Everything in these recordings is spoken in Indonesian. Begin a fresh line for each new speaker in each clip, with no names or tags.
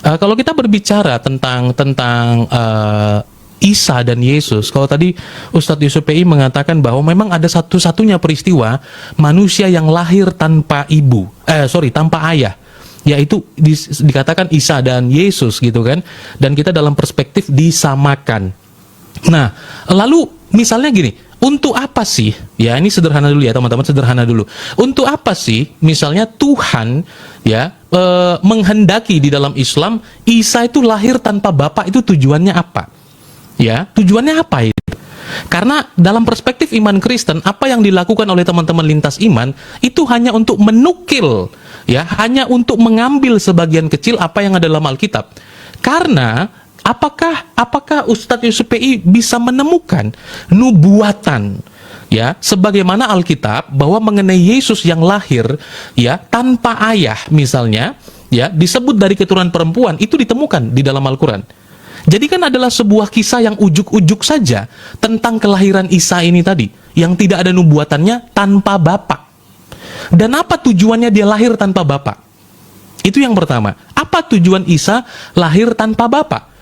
Kalau kita berbicara tentang Isa dan Yesus, kalau tadi Ustadz Yusuf PI mengatakan bahwa memang ada satu-satunya peristiwa manusia yang lahir tanpa tanpa ayah, yaitu dikatakan Isa dan Yesus gitu kan, dan kita dalam perspektif disamakan. Nah, lalu misalnya gini, untuk apa sih, ya ini sederhana dulu ya teman-teman, sederhana dulu. Untuk apa sih misalnya Tuhan ya menghendaki di dalam Islam Isa itu lahir tanpa bapak, itu tujuannya apa? Ya, tujuannya apa itu? Karena dalam perspektif iman Kristen, apa yang dilakukan oleh teman-teman lintas iman itu hanya untuk menukil, ya, hanya untuk mengambil sebagian kecil apa yang ada dalam Alkitab. Karena apakah Ustadz Yusuf PI bisa menemukan nubuatan, ya, sebagaimana Alkitab bahwa mengenai Yesus yang lahir ya tanpa ayah misalnya, ya, disebut dari keturunan perempuan, itu ditemukan di dalam Al-Qur'an. Jadi kan adalah sebuah kisah yang ujuk-ujuk saja tentang kelahiran Isa ini tadi, yang tidak ada nubuatannya, tanpa bapak. Dan apa tujuannya dia lahir tanpa bapak? Itu yang pertama. Apa tujuan Isa lahir tanpa bapak?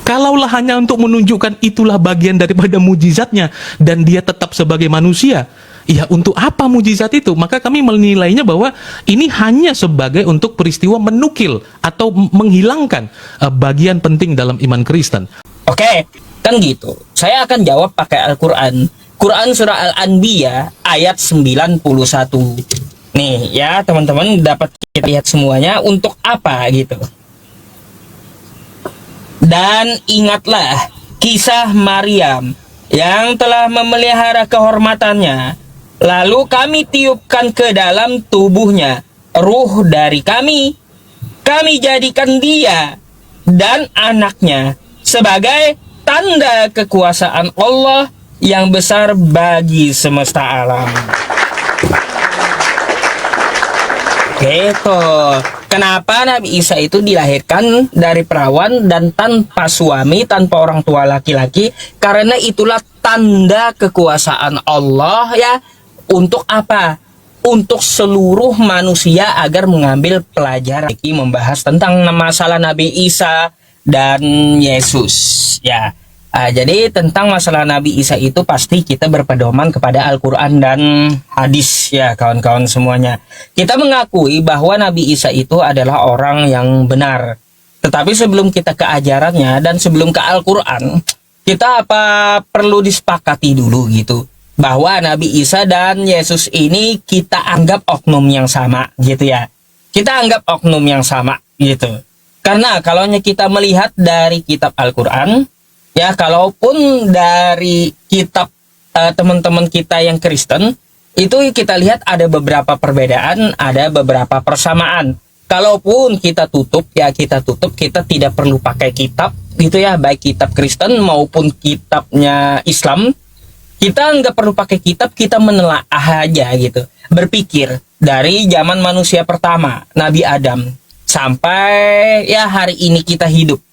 Kalaulah hanya untuk menunjukkan itulah bagian daripada mujizatnya dan dia tetap sebagai manusia, ya untuk apa mujizat itu? Maka kami menilainya bahwa ini hanya sebagai untuk peristiwa menukil atau menghilangkan bagian penting dalam iman Kristen.
Oke, kan gitu. Saya akan jawab pakai Al-Quran. Quran surah Al-Anbiya ayat 91. Nih ya teman-teman, dapat kita lihat semuanya untuk apa gitu. Dan ingatlah kisah Maryam yang telah memelihara kehormatannya, lalu kami tiupkan ke dalam tubuhnya ruh dari kami jadikan dia dan anaknya sebagai tanda kekuasaan Allah yang besar bagi semesta alam. Gitu. Kenapa Nabi Isa itu dilahirkan dari perawan dan tanpa suami, tanpa orang tua laki-laki? Karena itulah tanda kekuasaan Allah ya. Untuk apa? Untuk seluruh manusia agar mengambil pelajaran. Membahas tentang masalah Nabi Isa dan Yesus ya. Jadi tentang masalah Nabi Isa itu pasti kita berpedoman kepada Al-Quran dan hadis ya kawan-kawan semuanya. Kita mengakui bahwa Nabi Isa itu adalah orang yang benar. Tetapi sebelum kita ke ajarannya dan sebelum ke Al-Quran, kita perlu disepakati dulu gitu, bahwa Nabi Isa dan Yesus ini kita anggap oknum yang sama gitu ya. Kita anggap oknum yang sama gitu. Karena kalau kita melihat dari kitab Al-Quran, ya, kalaupun dari kitab teman-teman kita yang Kristen, itu kita lihat ada beberapa perbedaan, ada beberapa persamaan. Kalaupun kita tutup, kita tidak perlu pakai kitab, gitu ya, baik kitab Kristen maupun kitabnya Islam. Kita nggak perlu pakai kitab, kita menelaah aja gitu. Berpikir dari zaman manusia pertama, Nabi Adam, sampai ya hari ini kita hidup.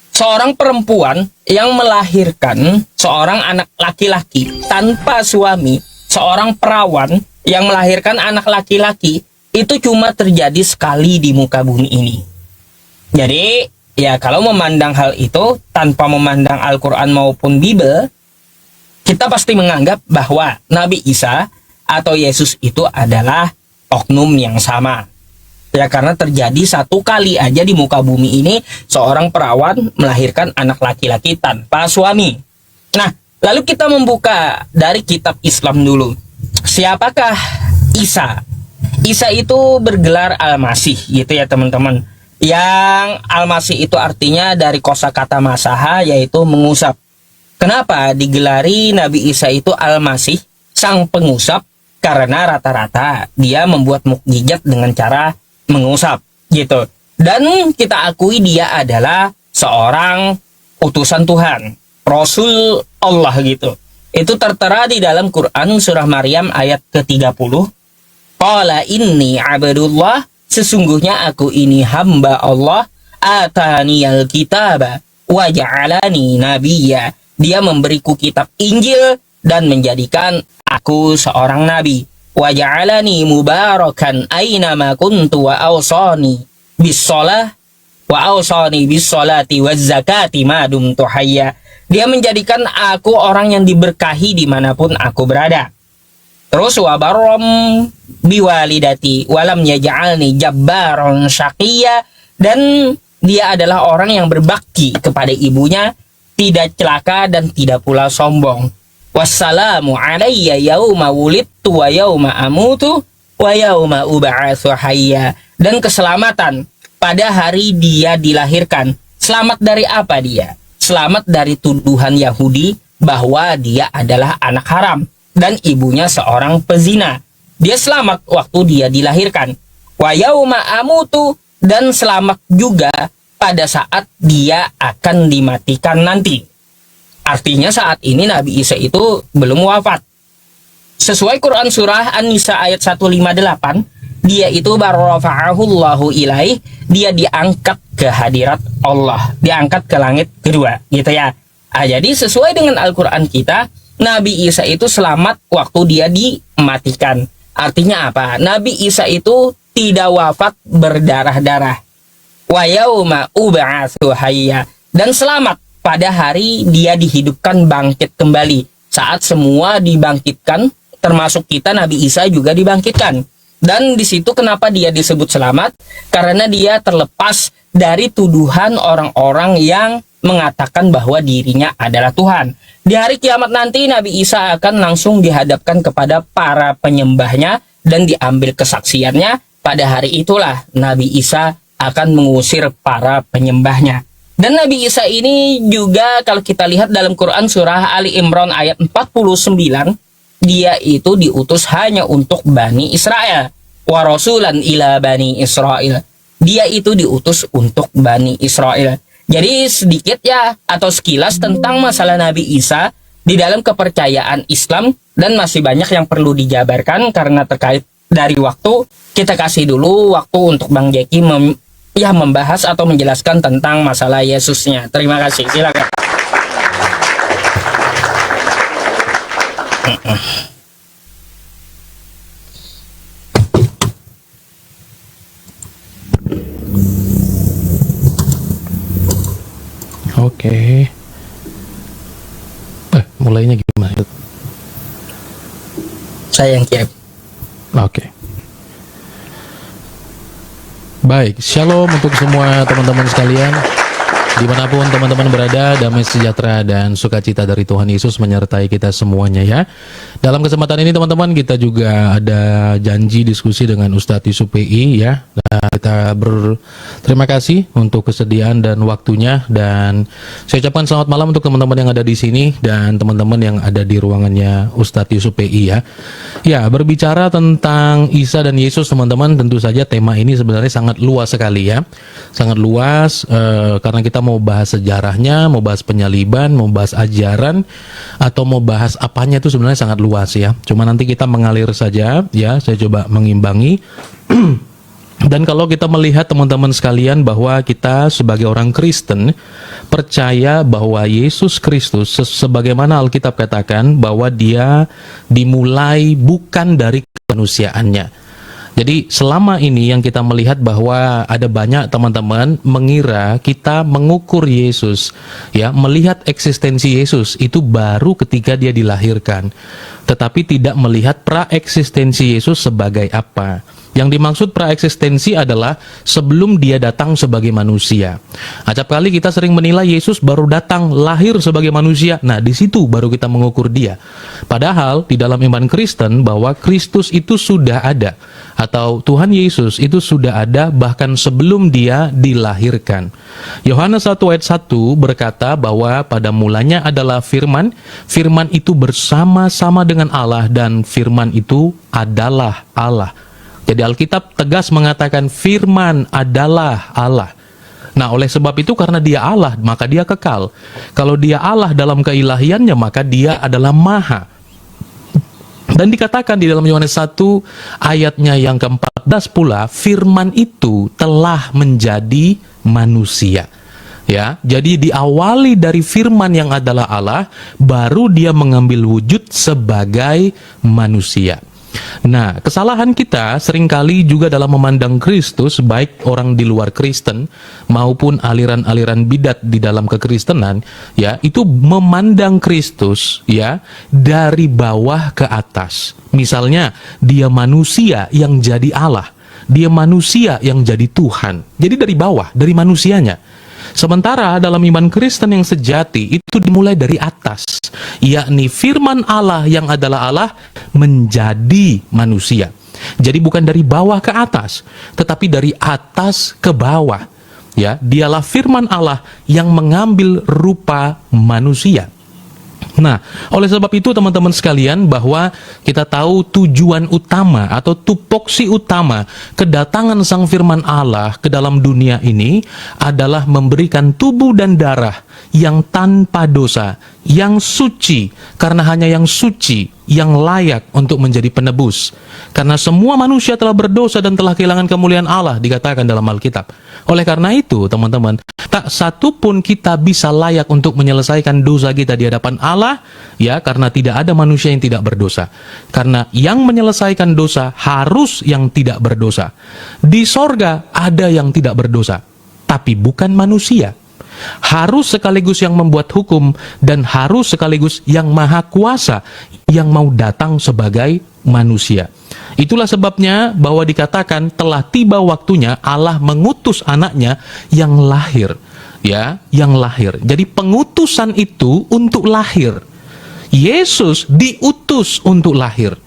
Seorang perempuan yang melahirkan seorang anak laki-laki tanpa suami, seorang perawan yang melahirkan anak laki-laki, itu cuma terjadi sekali di muka bumi ini. Jadi, ya kalau memandang hal itu tanpa memandang Al-Quran maupun Bible, kita pasti menganggap bahwa Nabi Isa atau Yesus itu adalah oknum yang sama. Ya, karena terjadi satu kali aja di muka bumi ini seorang perawan melahirkan anak laki-laki tanpa suami. Nah, lalu kita membuka dari kitab Islam dulu. Siapakah Isa? Isa itu bergelar Al-Masih gitu ya teman-teman. Yang Al-Masih itu artinya dari kosakata masaha, yaitu mengusap. Kenapa digelari Nabi Isa itu Al-Masih, sang pengusap? Karena rata-rata dia membuat mukjizat dengan cara mengusap gitu. Dan kita akui dia adalah seorang utusan Tuhan, Rasul Allah gitu. Itu tertera di dalam Quran surah Maryam ayat ke-30. Qala inni abdullah, sesungguhnya aku ini hamba Allah, ataniyal kitaba wa ja'alani nabiyya. Dia memberiku kitab Injil dan menjadikan aku seorang nabi. Wa ja'alani mubarakan aina ma kuntu wa awsani bis shalah wa awsani bis sholati waz zakati ma dumtu hayya. Dia menjadikan aku orang yang diberkahi dimanapun aku berada. Terus wa barram biwalidati walam yaj'alni jabbaron syaqiyya, dan dia adalah orang yang berbakti kepada ibunya, tidak celaka dan tidak pula sombong. Wassalamu alayya yauma wulidtu wa yauma amutu wa yauma ub'atsu hayya. Dan keselamatan pada hari dia dilahirkan. Selamat dari apa dia? Selamat dari tuduhan Yahudi bahwa dia adalah anak haram dan ibunya seorang pezina. Dia selamat waktu dia dilahirkan. Wa yauma amutu, dan selamat juga pada saat dia akan dimatikan nanti. Artinya saat ini Nabi Isa itu belum wafat. Sesuai Quran surah An-Nisa ayat 158, dia itu barrafa'ahullahu ilaih, dia diangkat ke hadirat Allah, diangkat ke langit kedua, gitu ya. Jadi sesuai dengan Al-Quran kita, Nabi Isa itu selamat waktu dia dimatikan. Artinya apa? Nabi Isa itu tidak wafat berdarah-darah. Wa yauma ub'atsu hayya, dan selamat pada hari dia dihidupkan bangkit kembali. Saat semua dibangkitkan, termasuk kita, Nabi Isa juga dibangkitkan. Dan di situ kenapa dia disebut selamat? Karena dia terlepas dari tuduhan orang-orang yang mengatakan bahwa dirinya adalah Tuhan. Di hari kiamat nanti Nabi Isa akan langsung dihadapkan kepada para penyembahnya dan diambil kesaksiannya. Pada hari itulah Nabi Isa akan mengusir para penyembahnya. Dan Nabi Isa ini juga kalau kita lihat dalam Quran surah Ali Imran ayat 49, dia itu diutus hanya untuk Bani Israel. Wa rasulan ila Bani Israel. Dia itu diutus untuk Bani Israel. Jadi sedikit ya atau sekilas tentang masalah Nabi Isa di dalam kepercayaan Islam, dan masih banyak yang perlu dijabarkan karena terkait dari waktu. Kita kasih dulu waktu untuk Bang Jeki membahas atau menjelaskan tentang masalah Yesusnya. Terima kasih, silakan.
Oke. Mulainya gimana?
Saya yang kirim.
Oke. Baik, shalom untuk semua teman-teman sekalian. Dimanapun teman-teman berada, damai sejahtera dan sukacita dari Tuhan Yesus menyertai kita semuanya ya. Dalam kesempatan ini teman-teman, kita juga ada janji diskusi dengan Ustadz Yusuf PI ya. Dan kita berterima kasih untuk kesediaan dan waktunya, dan saya ucapkan selamat malam untuk teman-teman yang ada di sini dan teman-teman yang ada di ruangannya Ustadz Yusuf PI ya. Ya, berbicara tentang Isa dan Yesus teman-teman, tentu saja tema ini sebenarnya sangat luas sekali ya. Sangat luas karena kita mau bahas sejarahnya, mau bahas penyaliban, mau bahas ajaran, atau mau bahas apanya itu sebenarnya sangat luas ya. Cuma nanti kita mengalir saja ya, saya coba mengimbangi. Dan kalau kita melihat teman-teman sekalian bahwa kita sebagai orang Kristen percaya bahwa Yesus Kristus sebagaimana Alkitab katakan bahwa dia dimulai bukan dari kemanusiaannya. Jadi selama ini yang kita melihat bahwa ada banyak teman-teman mengira kita mengukur Yesus ya, melihat eksistensi Yesus itu baru ketika dia dilahirkan, tetapi tidak melihat praeksistensi Yesus sebagai apa. Yang dimaksud praeksistensi adalah sebelum dia datang sebagai manusia. Acap kali kita sering menilai Yesus baru datang lahir sebagai manusia. Nah, di situ baru kita mengukur dia. Padahal di dalam iman Kristen bahwa Kristus itu sudah ada, atau Tuhan Yesus itu sudah ada bahkan sebelum dia dilahirkan. Yohanes 1 ayat 1 berkata bahwa pada mulanya adalah firman, firman itu bersama-sama dengan Allah dan firman itu adalah Allah. Jadi Alkitab tegas mengatakan firman adalah Allah. Nah, oleh sebab itu karena dia Allah, maka dia kekal. Kalau dia Allah dalam keilahiannya, maka dia adalah maha. Dan dikatakan di dalam Yohanes 1 ayatnya yang ke-14 pula, firman itu telah menjadi manusia. Ya, jadi diawali dari firman yang adalah Allah, baru dia mengambil wujud sebagai manusia. Nah, kesalahan kita seringkali juga dalam memandang Kristus, baik orang di luar Kristen maupun aliran-aliran bidat di dalam kekristenan, ya, itu memandang Kristus, ya, dari bawah ke atas. Misalnya, dia manusia yang jadi Allah, dia manusia yang jadi Tuhan. Jadi dari bawah, dari manusianya. Sementara dalam iman Kristen yang sejati itu dimulai dari atas, yakni firman Allah yang adalah Allah menjadi manusia. Jadi bukan dari bawah ke atas, tetapi dari atas ke bawah. Ya, dialah firman Allah yang mengambil rupa manusia. Nah, oleh sebab itu teman-teman sekalian, bahwa kita tahu tujuan utama atau tupoksi utama kedatangan Sang Firman Allah ke dalam dunia ini adalah memberikan tubuh dan darah yang tanpa dosa, yang suci, karena hanya yang suci yang layak untuk menjadi penebus. Karena semua manusia telah berdosa dan telah kehilangan kemuliaan Allah, dikatakan dalam Alkitab. Oleh karena itu, teman-teman, tak satu pun kita bisa layak untuk menyelesaikan dosa kita di hadapan Allah, ya, karena tidak ada manusia yang tidak berdosa. Karena yang menyelesaikan dosa harus yang tidak berdosa. Di sorga ada yang tidak berdosa, tapi bukan manusia. Harus sekaligus yang membuat hukum dan harus sekaligus yang maha kuasa yang mau datang sebagai manusia. Itulah sebabnya bahwa dikatakan telah tiba waktunya Allah mengutus anaknya yang lahir, ya, yang lahir. Jadi pengutusan itu untuk lahir. Yesus diutus untuk lahir.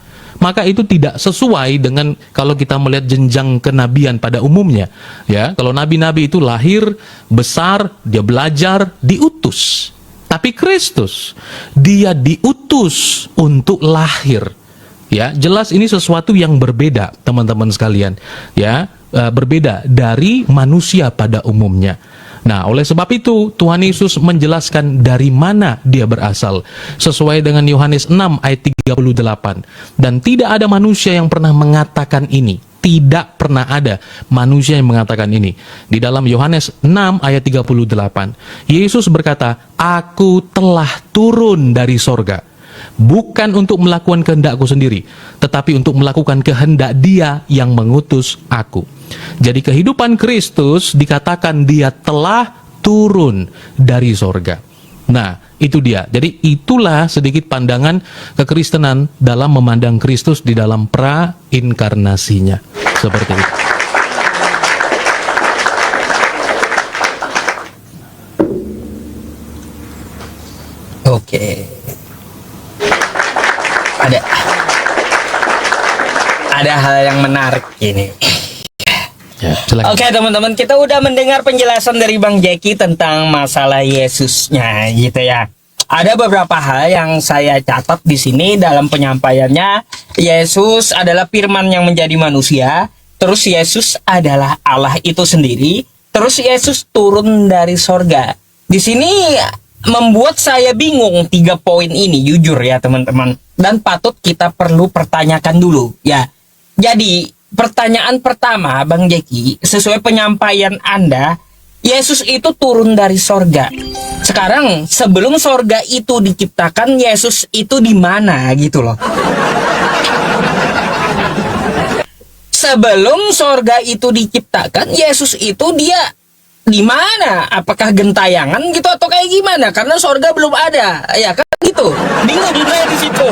Maka itu tidak sesuai dengan kalau kita melihat jenjang kenabian pada umumnya. Ya, kalau nabi-nabi itu lahir, besar, dia belajar, diutus. Tapi Kristus, dia diutus untuk lahir. Ya, jelas ini sesuatu yang berbeda, teman-teman sekalian. Ya, berbeda dari manusia pada umumnya. Nah, oleh sebab itu Tuhan Yesus menjelaskan dari mana dia berasal sesuai dengan Yohanes 6 ayat 38. Dan tidak ada manusia yang pernah mengatakan ini. Tidak pernah ada manusia yang mengatakan ini. Di dalam Yohanes 6 ayat 38, Yesus berkata, "Aku telah turun dari sorga, bukan untuk melakukan kehendakku sendiri, tetapi untuk melakukan kehendak Dia yang mengutus aku." Jadi kehidupan Kristus dikatakan dia telah turun dari sorga. Nah, itu dia. Jadi itulah sedikit pandangan kekristenan dalam memandang Kristus di dalam pra-inkarnasinya. Seperti itu.
Oke. Ada hal yang menarik ini.
Ya, silakan.
Oke teman-teman, kita udah mendengar penjelasan dari Bang Jeki tentang masalah Yesusnya gitu ya. Ada beberapa hal yang saya catat di sini dalam penyampaiannya. Yesus adalah firman yang menjadi manusia, terus Yesus adalah Allah itu sendiri, terus Yesus turun dari sorga. Di sini membuat saya bingung 3 poin ini, jujur ya teman-teman, dan patut kita perlu pertanyakan dulu ya. Jadi pertanyaan pertama, Bang Jeki, sesuai penyampaian Anda, Yesus itu turun dari sorga. Sekarang, sebelum sorga itu diciptakan, Yesus itu di mana gitu loh. Sebelum sorga itu diciptakan, Yesus itu dia di mana? Apakah gentayangan gitu atau kayak gimana? Karena sorga belum ada, ya kan gitu. Bingung juga di situ.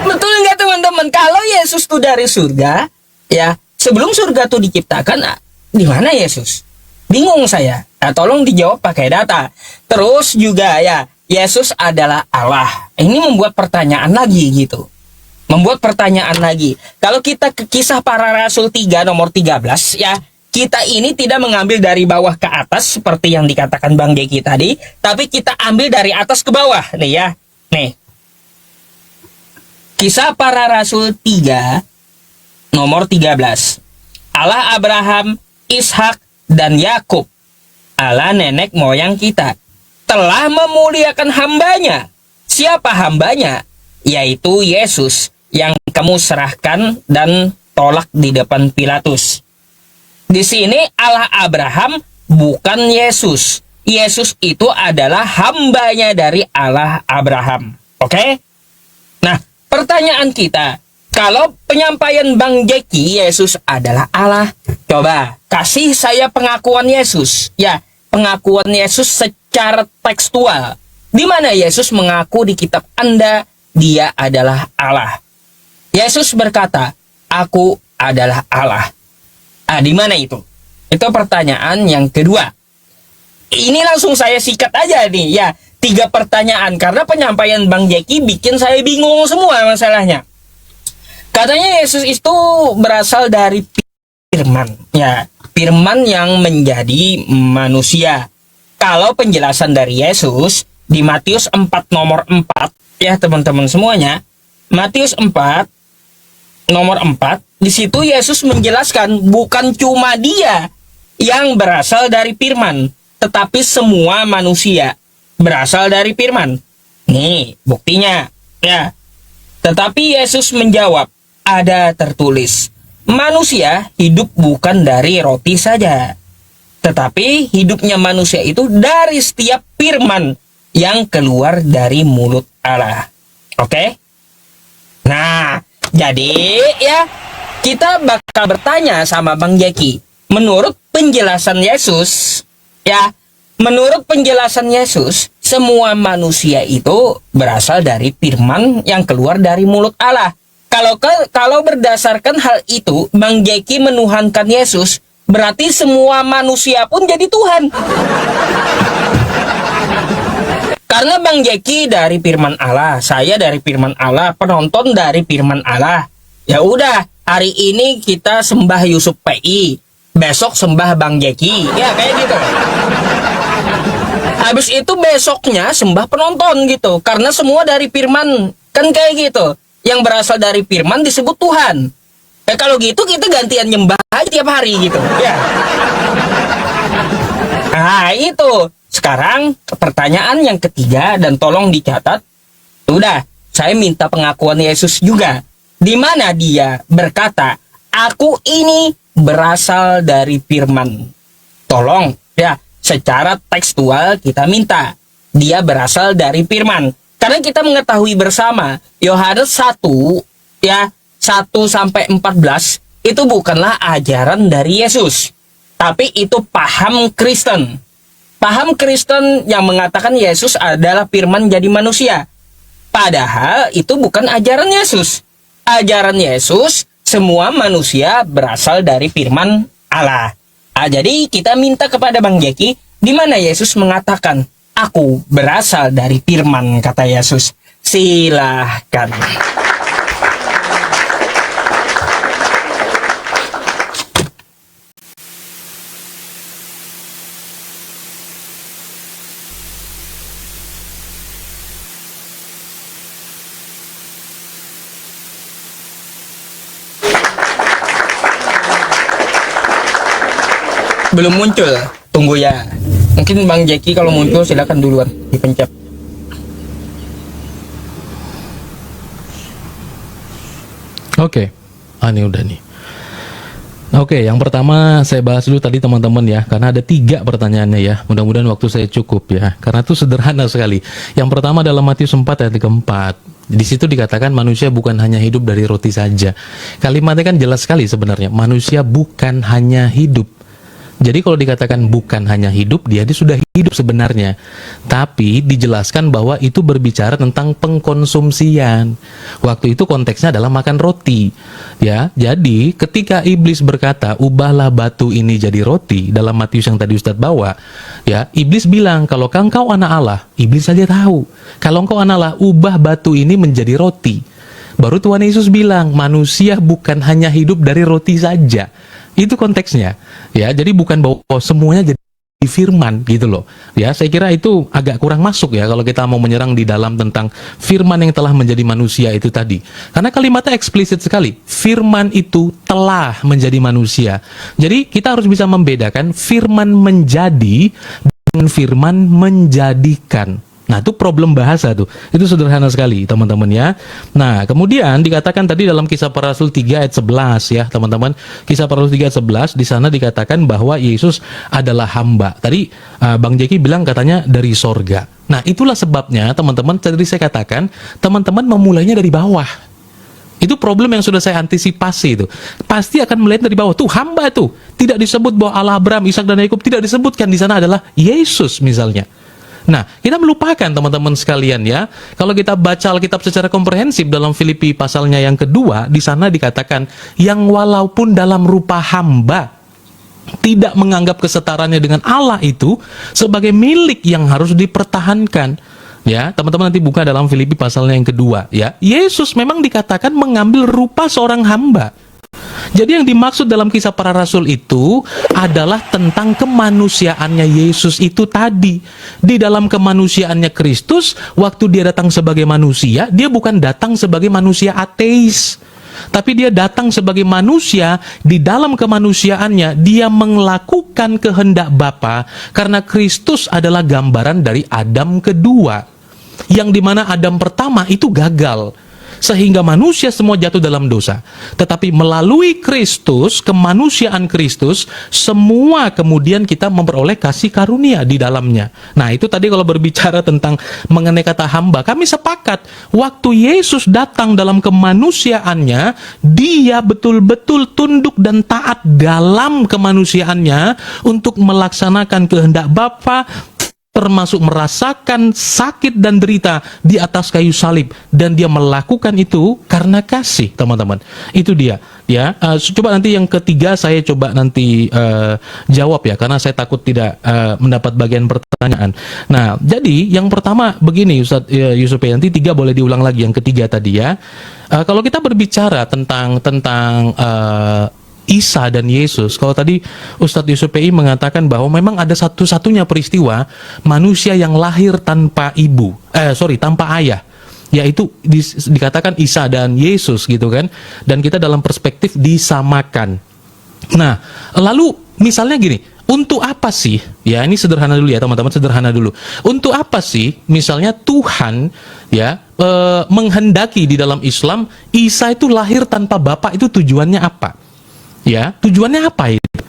Betul nggak teman-teman? Kalau Yesus tuh dari surga, ya, sebelum surga tuh diciptakan, di mana Yesus? Bingung saya. Nah, tolong dijawab pakai data. Terus juga ya, Yesus adalah Allah. Ini membuat pertanyaan lagi gitu. Membuat pertanyaan lagi. Kalau kita ke Kisah Para Rasul 3 nomor 13 ya, kita ini tidak mengambil dari bawah ke atas seperti yang dikatakan Bang Jeki tadi, tapi kita ambil dari atas ke bawah nih ya. Nih. Kisah Para Rasul 3 nomor 13. Allah Abraham, Ishak, dan Yakub, Allah nenek moyang kita, telah memuliakan hambanya. Siapa hambanya? Yaitu Yesus yang kamu serahkan dan tolak di depan Pilatus. Di sini Allah Abraham bukan Yesus. Yesus itu adalah hambanya dari Allah Abraham. Oke? Nah, pertanyaan kita, Kalau penyampaian Bang Jeki, Yesus adalah Allah. Coba kasih saya pengakuan Yesus. Ya, pengakuan Yesus secara tekstual. Di mana Yesus mengaku di kitab Anda, dia adalah Allah. Yesus berkata, aku adalah Allah. Di mana itu? Itu pertanyaan yang kedua. Ini langsung saya sikat aja nih, ya. 3 pertanyaan, karena penyampaian Bang Jeki bikin saya bingung semua masalahnya. Katanya Yesus itu berasal dari firman, ya, firman yang menjadi manusia. Kalau penjelasan dari Yesus di Matius 4 nomor 4, ya teman-teman semuanya, Matius 4 nomor 4, di situ Yesus menjelaskan bukan cuma dia yang berasal dari firman, tetapi semua manusia berasal dari firman. Nih, buktinya, ya. Tetapi Yesus menjawab, ada tertulis, manusia hidup bukan dari roti saja, tetapi hidupnya manusia itu dari setiap firman yang keluar dari mulut Allah. Oke? Nah, jadi ya, kita bakal bertanya sama Bang Jeki. Menurut penjelasan Yesus, ya, menurut penjelasan Yesus, semua manusia itu berasal dari firman yang keluar dari mulut Allah. Kalau berdasarkan hal itu, Bang Jeki menuhankan Yesus, berarti semua manusia pun jadi Tuhan. Karena Bang Jeki dari firman Allah, saya dari firman Allah, penonton dari firman Allah. Ya udah, hari ini kita sembah Yusuf PI, besok sembah Bang Jeki, ya kayak gitu. Habis itu besoknya sembah penonton gitu, karena semua dari firman, kan kayak gitu. Yang berasal dari firman disebut Tuhan. Kalau gitu kita gantian nyembah aja tiap hari gitu, ya. Nah itu. Sekarang pertanyaan yang ketiga, dan tolong dicatat. Sudah, saya minta pengakuan Yesus juga. Di mana dia berkata, aku ini berasal dari firman. Tolong, ya, secara tekstual kita minta. Dia berasal dari firman. Karena kita mengetahui bersama, Yohanes 1, ya, 1-14, itu bukanlah ajaran dari Yesus. Tapi itu paham Kristen. Paham Kristen yang mengatakan Yesus adalah firman jadi manusia. Padahal itu bukan ajaran Yesus. Ajaran Yesus, semua manusia berasal dari firman Allah. Jadi kita minta kepada Bang Jeki, di mana Yesus mengatakan, aku berasal dari firman, kata Yesus. Silahkan. Belum muncul, tunggu ya. Mungkin Bang Jeki kalau muncul silakan duluan dipencet.
Oke. Ini udah nih. Oke, yang pertama saya bahas dulu tadi teman-teman ya, karena ada 3 pertanyaannya ya. Mudah-mudahan waktu saya cukup ya, karena itu sederhana sekali. Yang pertama dalam Matius 4 ayat keempat. Di situ dikatakan manusia bukan hanya hidup dari roti saja. Kalimatnya kan jelas sekali sebenarnya. Manusia bukan hanya hidup. Jadi kalau dikatakan bukan hanya hidup, dia sudah hidup sebenarnya. Tapi dijelaskan bahwa itu berbicara tentang pengkonsumsian. Waktu itu konteksnya adalah makan roti. Ya, jadi ketika iblis berkata, "Ubahlah batu ini jadi roti," dalam Matius yang tadi Ustadz bawa, ya, iblis bilang, "Kalau engkau anak Allah," iblis saja tahu. "Kalau engkau anak Allah, ubah batu ini menjadi roti." Baru Tuhan Yesus bilang, manusia bukan hanya hidup dari roti saja. Itu konteksnya, ya. Jadi bukan bahwa semuanya jadi firman gitu loh. Ya, saya kira itu agak kurang masuk ya kalau kita mau menyerang di dalam tentang firman yang telah menjadi manusia itu tadi. Karena kalimatnya eksplisit sekali. Firman itu telah menjadi manusia. Jadi kita harus bisa membedakan firman menjadi dengan firman menjadikan. Nah, itu problem bahasa tuh. Itu sederhana sekali, teman-teman ya. Nah, kemudian dikatakan tadi dalam Kisah Para Rasul 3 ayat 11 ya, teman-teman. Kisah Para Rasul 3 ayat 11, di sana dikatakan bahwa Yesus adalah hamba. Tadi Bang Jeki bilang katanya dari sorga. Nah, itulah sebabnya, teman-teman, tadi saya katakan, teman-teman memulainya dari bawah. Itu problem yang sudah saya antisipasi itu. Pasti akan melihat dari bawah. Tuh hamba tuh. Tidak disebut bahwa Allah, Abraham, Ishak dan Yakub, tidak disebutkan di sana adalah Yesus misalnya. Nah, kita melupakan teman-teman sekalian ya. Kalau kita baca Alkitab secara komprehensif dalam Filipi pasalnya yang kedua, di sana dikatakan yang walaupun dalam rupa hamba tidak menganggap kesetaranya dengan Allah itu sebagai milik yang harus dipertahankan. Ya, teman-teman nanti buka dalam Filipi pasalnya yang kedua ya. Yesus memang dikatakan mengambil rupa seorang hamba. Jadi yang dimaksud dalam Kisah Para Rasul itu adalah tentang kemanusiaannya Yesus itu tadi. Di dalam kemanusiaannya Kristus, waktu dia datang sebagai manusia, dia bukan datang sebagai manusia ateis. Tapi dia datang sebagai manusia, di dalam kemanusiaannya dia melakukan kehendak Bapa, karena Kristus adalah gambaran dari Adam kedua. Yang dimana Adam pertama itu gagal, sehingga manusia semua jatuh dalam dosa. Tetapi melalui Kristus, kemanusiaan Kristus, semua kemudian kita memperoleh kasih karunia di dalamnya. Nah itu tadi kalau berbicara tentang mengenai kata hamba, kami sepakat waktu Yesus datang dalam kemanusiaannya, dia betul-betul tunduk dan taat dalam kemanusiaannya untuk melaksanakan kehendak Bapa, termasuk merasakan sakit dan derita di atas kayu salib, dan dia melakukan itu karena kasih, teman-teman. Itu dia ya. Coba nanti yang ketiga saya coba nanti jawab ya, karena saya takut tidak mendapat bagian pertanyaan. Nah, jadi yang pertama begini Ustadz Yusuf, nanti tiga boleh diulang lagi yang ketiga tadi ya. Kalau kita berbicara tentang Isa dan Yesus, kalau tadi Ustadz Yusuf PI mengatakan bahwa memang ada satu-satunya peristiwa manusia yang lahir tanpa tanpa ayah, yaitu dikatakan Isa dan Yesus gitu kan, dan kita dalam perspektif disamakan. Nah, lalu misalnya gini, untuk apa sih, ya ini sederhana dulu ya teman-teman, sederhana dulu. Untuk apa sih misalnya Tuhan ya menghendaki di dalam Islam Isa itu lahir tanpa bapak, itu tujuannya apa? Ya, tujuannya apa itu?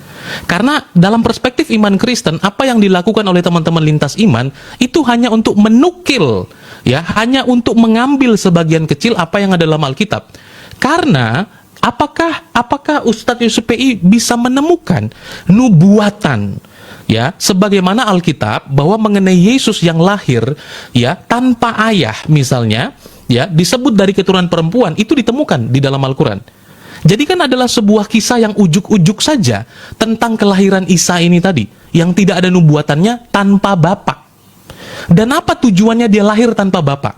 Karena dalam perspektif iman Kristen, apa yang dilakukan oleh teman-teman lintas iman itu hanya untuk menukil, ya, hanya untuk mengambil sebagian kecil apa yang ada dalam Alkitab. Karena apakah Ustadz Yusuf PI bisa menemukan nubuatan, ya, sebagaimana Alkitab bahwa mengenai Yesus yang lahir, ya, tanpa ayah misalnya, ya, disebut dari keturunan perempuan, itu ditemukan di dalam Al-Quran. Jadi kan adalah sebuah kisah yang ujuk-ujuk saja tentang kelahiran Isa ini tadi, yang tidak ada nubuatannya, tanpa bapak. Dan apa tujuannya dia lahir tanpa bapak?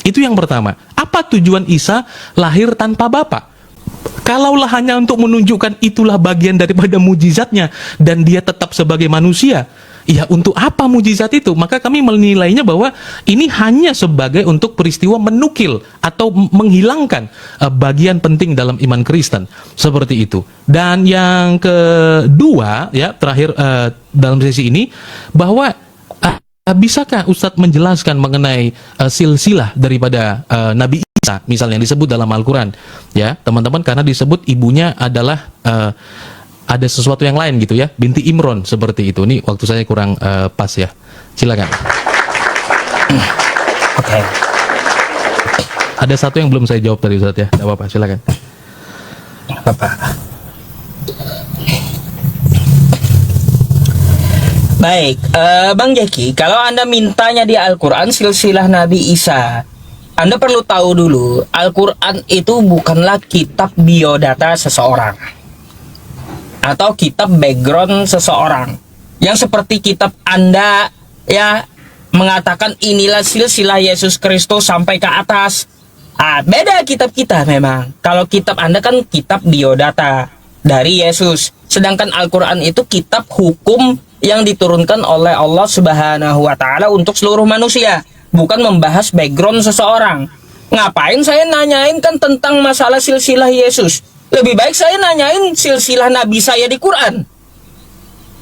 Itu yang pertama. Apa tujuan Isa lahir tanpa bapak? Kalaulah hanya untuk menunjukkan itulah bagian daripada mujizatnya dan dia tetap sebagai manusia, ya untuk apa mujizat itu? Maka kami menilainya bahwa ini hanya sebagai untuk peristiwa menukil atau menghilangkan bagian penting dalam iman Kristen, seperti itu. Dan yang kedua, ya terakhir dalam sesi ini, bahwa bisakah Ustadz menjelaskan mengenai silsilah daripada Nabi Isa, misalnya yang disebut dalam Al-Quran, ya teman-teman, karena disebut ibunya adalah ada sesuatu yang lain gitu ya, binti Imron, seperti itu. Ini waktu saya kurang pas ya, silakan.
Oke.
Ada satu yang belum saya jawab tadi Ustadz ya, tidak apa-apa, silakan.
Bapak. Baik, Bang Jeki, kalau Anda mintanya di Al-Quran silsilah Nabi Isa, Anda perlu tahu dulu, Al-Quran itu bukanlah kitab biodata seseorang atau kitab background seseorang yang seperti kitab Anda ya mengatakan inilah silsilah Yesus Kristus sampai ke atas. Beda kitab kita memang. Kalau kitab Anda kan kitab biodata dari Yesus, sedangkan Al-Quran itu kitab hukum yang diturunkan oleh Allah Subhanahu wa Ta'ala untuk seluruh manusia, bukan membahas background seseorang. Ngapain saya nanyain kan tentang masalah silsilah Yesus? Lebih baik saya nanyain silsilah Nabi saya di Quran.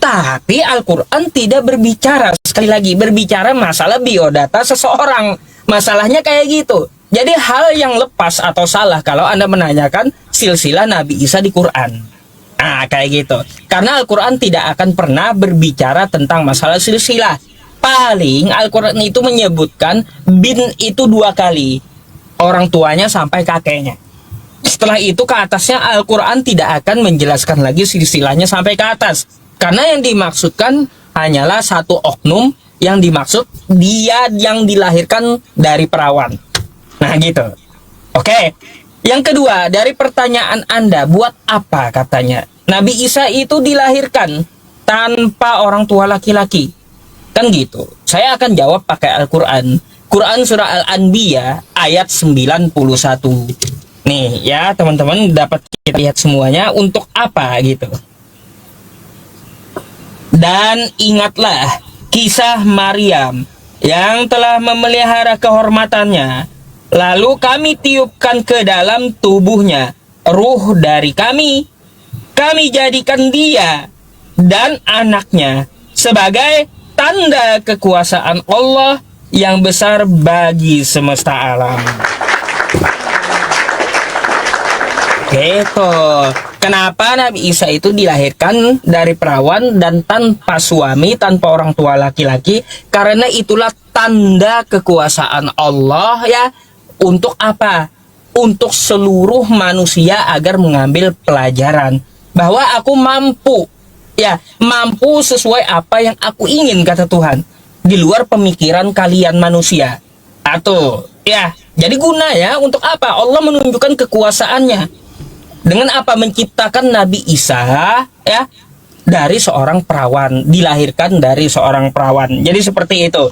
Tapi Al-Quran tidak berbicara, sekali lagi, berbicara masalah biodata seseorang. Masalahnya kayak gitu. Jadi hal yang lepas atau salah kalau Anda menanyakan silsilah Nabi Isa di Quran. Kayak gitu. Karena Al-Quran tidak akan pernah berbicara tentang masalah silsilah. Paling Al-Quran itu menyebutkan bin itu 2 kali. Orang tuanya sampai kakeknya. Setelah itu ke atasnya Al-Quran tidak akan menjelaskan lagi silsilahnya sampai ke atas. Karena yang dimaksudkan hanyalah satu oknum, yang dimaksud dia yang dilahirkan dari perawan. Nah gitu. Oke. Yang kedua, dari pertanyaan Anda, buat apa katanya Nabi Isa itu dilahirkan tanpa orang tua laki-laki? Kan gitu. Saya akan jawab pakai Al-Quran. Quran surah Al-Anbiya ayat 91. Nih ya teman-teman, dapat kita lihat semuanya untuk apa gitu. Dan ingatlah kisah Maryam yang telah memelihara kehormatannya, lalu kami tiupkan ke dalam tubuhnya ruh dari kami jadikan dia dan anaknya sebagai tanda kekuasaan Allah yang besar bagi semesta alam. Gitu. Kenapa Nabi Isa itu dilahirkan dari perawan dan tanpa suami, tanpa orang tua laki-laki? Karena itulah tanda kekuasaan Allah ya. Untuk apa? Untuk seluruh manusia agar mengambil pelajaran bahwa aku mampu, ya, mampu sesuai apa yang aku ingin, kata Tuhan, di luar pemikiran kalian manusia. Atau ya, jadi guna ya untuk apa? Allah menunjukkan kekuasaannya dengan apa? Menciptakan Nabi Isa ya dari seorang perawan, dilahirkan dari seorang perawan. Jadi seperti itu.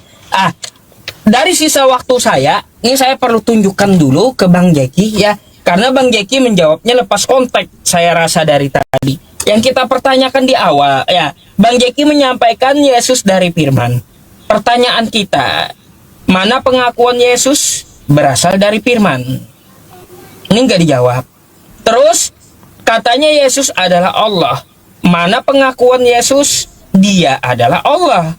Dari sisa waktu saya, ini saya perlu tunjukkan dulu ke Bang Jeki ya, karena Bang Jeki menjawabnya lepas konteks saya rasa dari tadi. Yang kita pertanyakan di awal ya, Bang Jeki menyampaikan Yesus dari firman. Pertanyaan kita, mana pengakuan Yesus berasal dari firman? Ini nggak dijawab. Terus katanya Yesus adalah Allah. Mana pengakuan Yesus dia adalah Allah?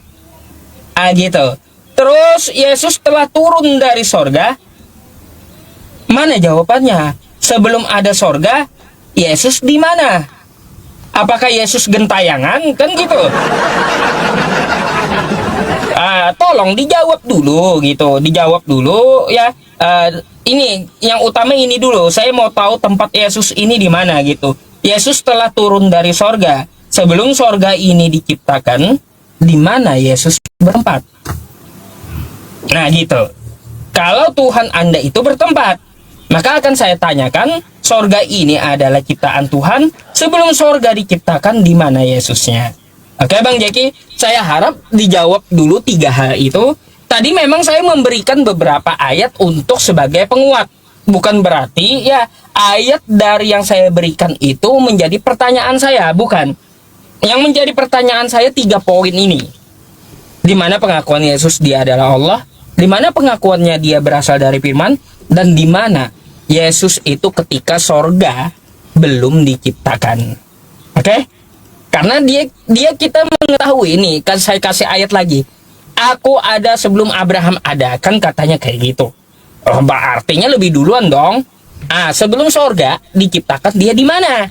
Gitu. Terus Yesus telah turun dari sorga. Mana jawabannya? Sebelum ada sorga, Yesus di mana? Apakah Yesus gentayangan? Kan gitu. Tolong dijawab dulu gitu. Dijawab dulu ya. Ini yang utama ini dulu. Saya mau tahu tempat Yesus ini di mana gitu. Yesus telah turun dari sorga. Sebelum sorga ini diciptakan, di mana Yesus bertempat? Nah gitu. Kalau Tuhan Anda itu bertempat, maka akan saya tanyakan, sorga ini adalah ciptaan Tuhan. Sebelum sorga diciptakan, di mana Yesusnya? Oke Bang Jeki, saya harap dijawab dulu 3 hal itu. Tadi memang saya memberikan beberapa ayat untuk sebagai penguat. Bukan berarti ya ayat dari yang saya berikan itu menjadi pertanyaan saya, bukan. Yang menjadi pertanyaan saya 3 poin ini. Di mana pengakuan Yesus dia adalah Allah? Di mana pengakuannya dia berasal dari firman, dan di mana Yesus itu ketika sorga belum diciptakan. Oke? Karena dia kita mengetahui ini, kan saya kasih ayat lagi. Aku ada sebelum Abraham ada, kan katanya kayak gitu. Artinya lebih duluan dong. Sebelum sorga diciptakan dia di mana?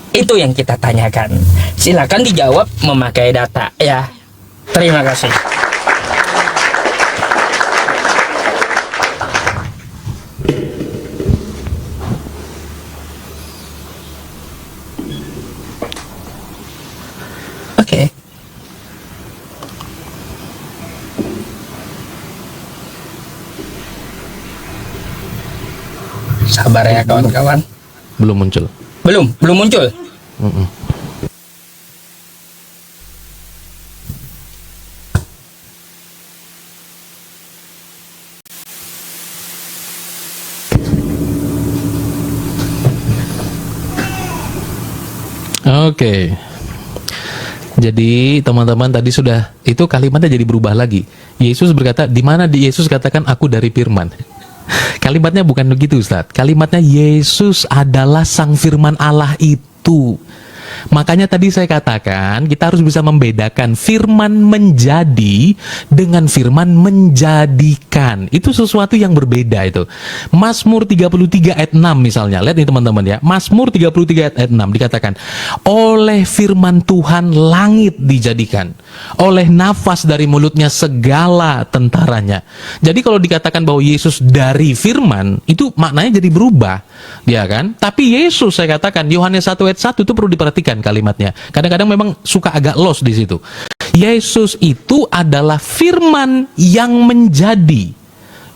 Itu yang kita tanyakan. Silakan dijawab memakai data ya. Terima kasih. Oke. Sabar ya kawan-kawan.
Belum muncul.
Belum muncul.
Oke. Jadi teman-teman tadi sudah, itu kalimatnya jadi berubah lagi. Yesus berkata, di mana di Yesus katakan aku dari firman. Kalimatnya bukan begitu Ustaz. Kalimatnya Yesus adalah sang firman Allah itu. Makanya tadi saya katakan kita harus bisa membedakan firman menjadi dengan firman menjadikan. Itu sesuatu yang berbeda itu. Mazmur 33 ayat 6 misalnya. Lihat nih teman-teman ya. Mazmur 33 ayat 6 dikatakan, oleh firman Tuhan langit dijadikan, oleh nafas dari mulutnya segala tentaranya. Jadi kalau dikatakan bahwa Yesus dari firman, itu maknanya jadi berubah, ya kan? Tapi Yesus, saya katakan Yohanes 1 ayat 1 itu perlu diperhatikan kalimatnya. Kadang-kadang memang suka agak lost di situ. Yesus itu adalah firman yang menjadi,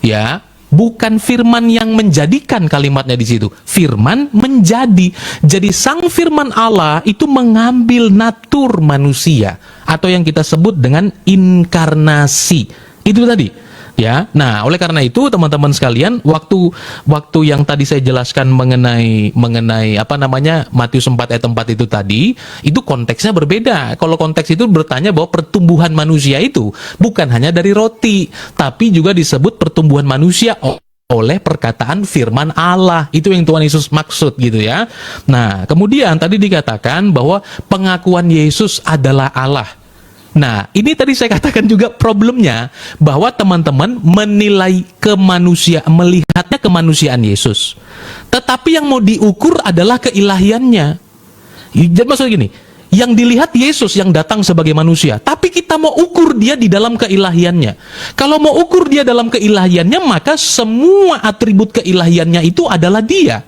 ya, bukan firman yang menjadikan, kalimatnya di situ. Firman menjadi. Jadi sang firman Allah itu mengambil natur manusia atau yang kita sebut dengan inkarnasi. Itu tadi. Ya, nah oleh karena itu teman-teman sekalian, waktu yang tadi saya jelaskan mengenai apa namanya Matius 4 ayat 4 itu tadi, itu konteksnya berbeda. Kalau konteks itu bertanya bahwa pertumbuhan manusia itu bukan hanya dari roti, tapi juga disebut pertumbuhan manusia oleh perkataan firman Allah. Itu yang Tuhan Yesus maksud gitu ya. Nah, kemudian tadi dikatakan bahwa pengakuan Yesus adalah Allah. Nah, ini tadi saya katakan juga problemnya, bahwa teman-teman menilai melihatnya kemanusiaan Yesus. Tetapi yang mau diukur adalah keilahiannya. Jadi maksudnya gini, yang dilihat Yesus yang datang sebagai manusia, tapi kita mau ukur dia di dalam keilahiannya. Kalau mau ukur dia dalam keilahiannya, maka semua atribut keilahiannya itu adalah dia.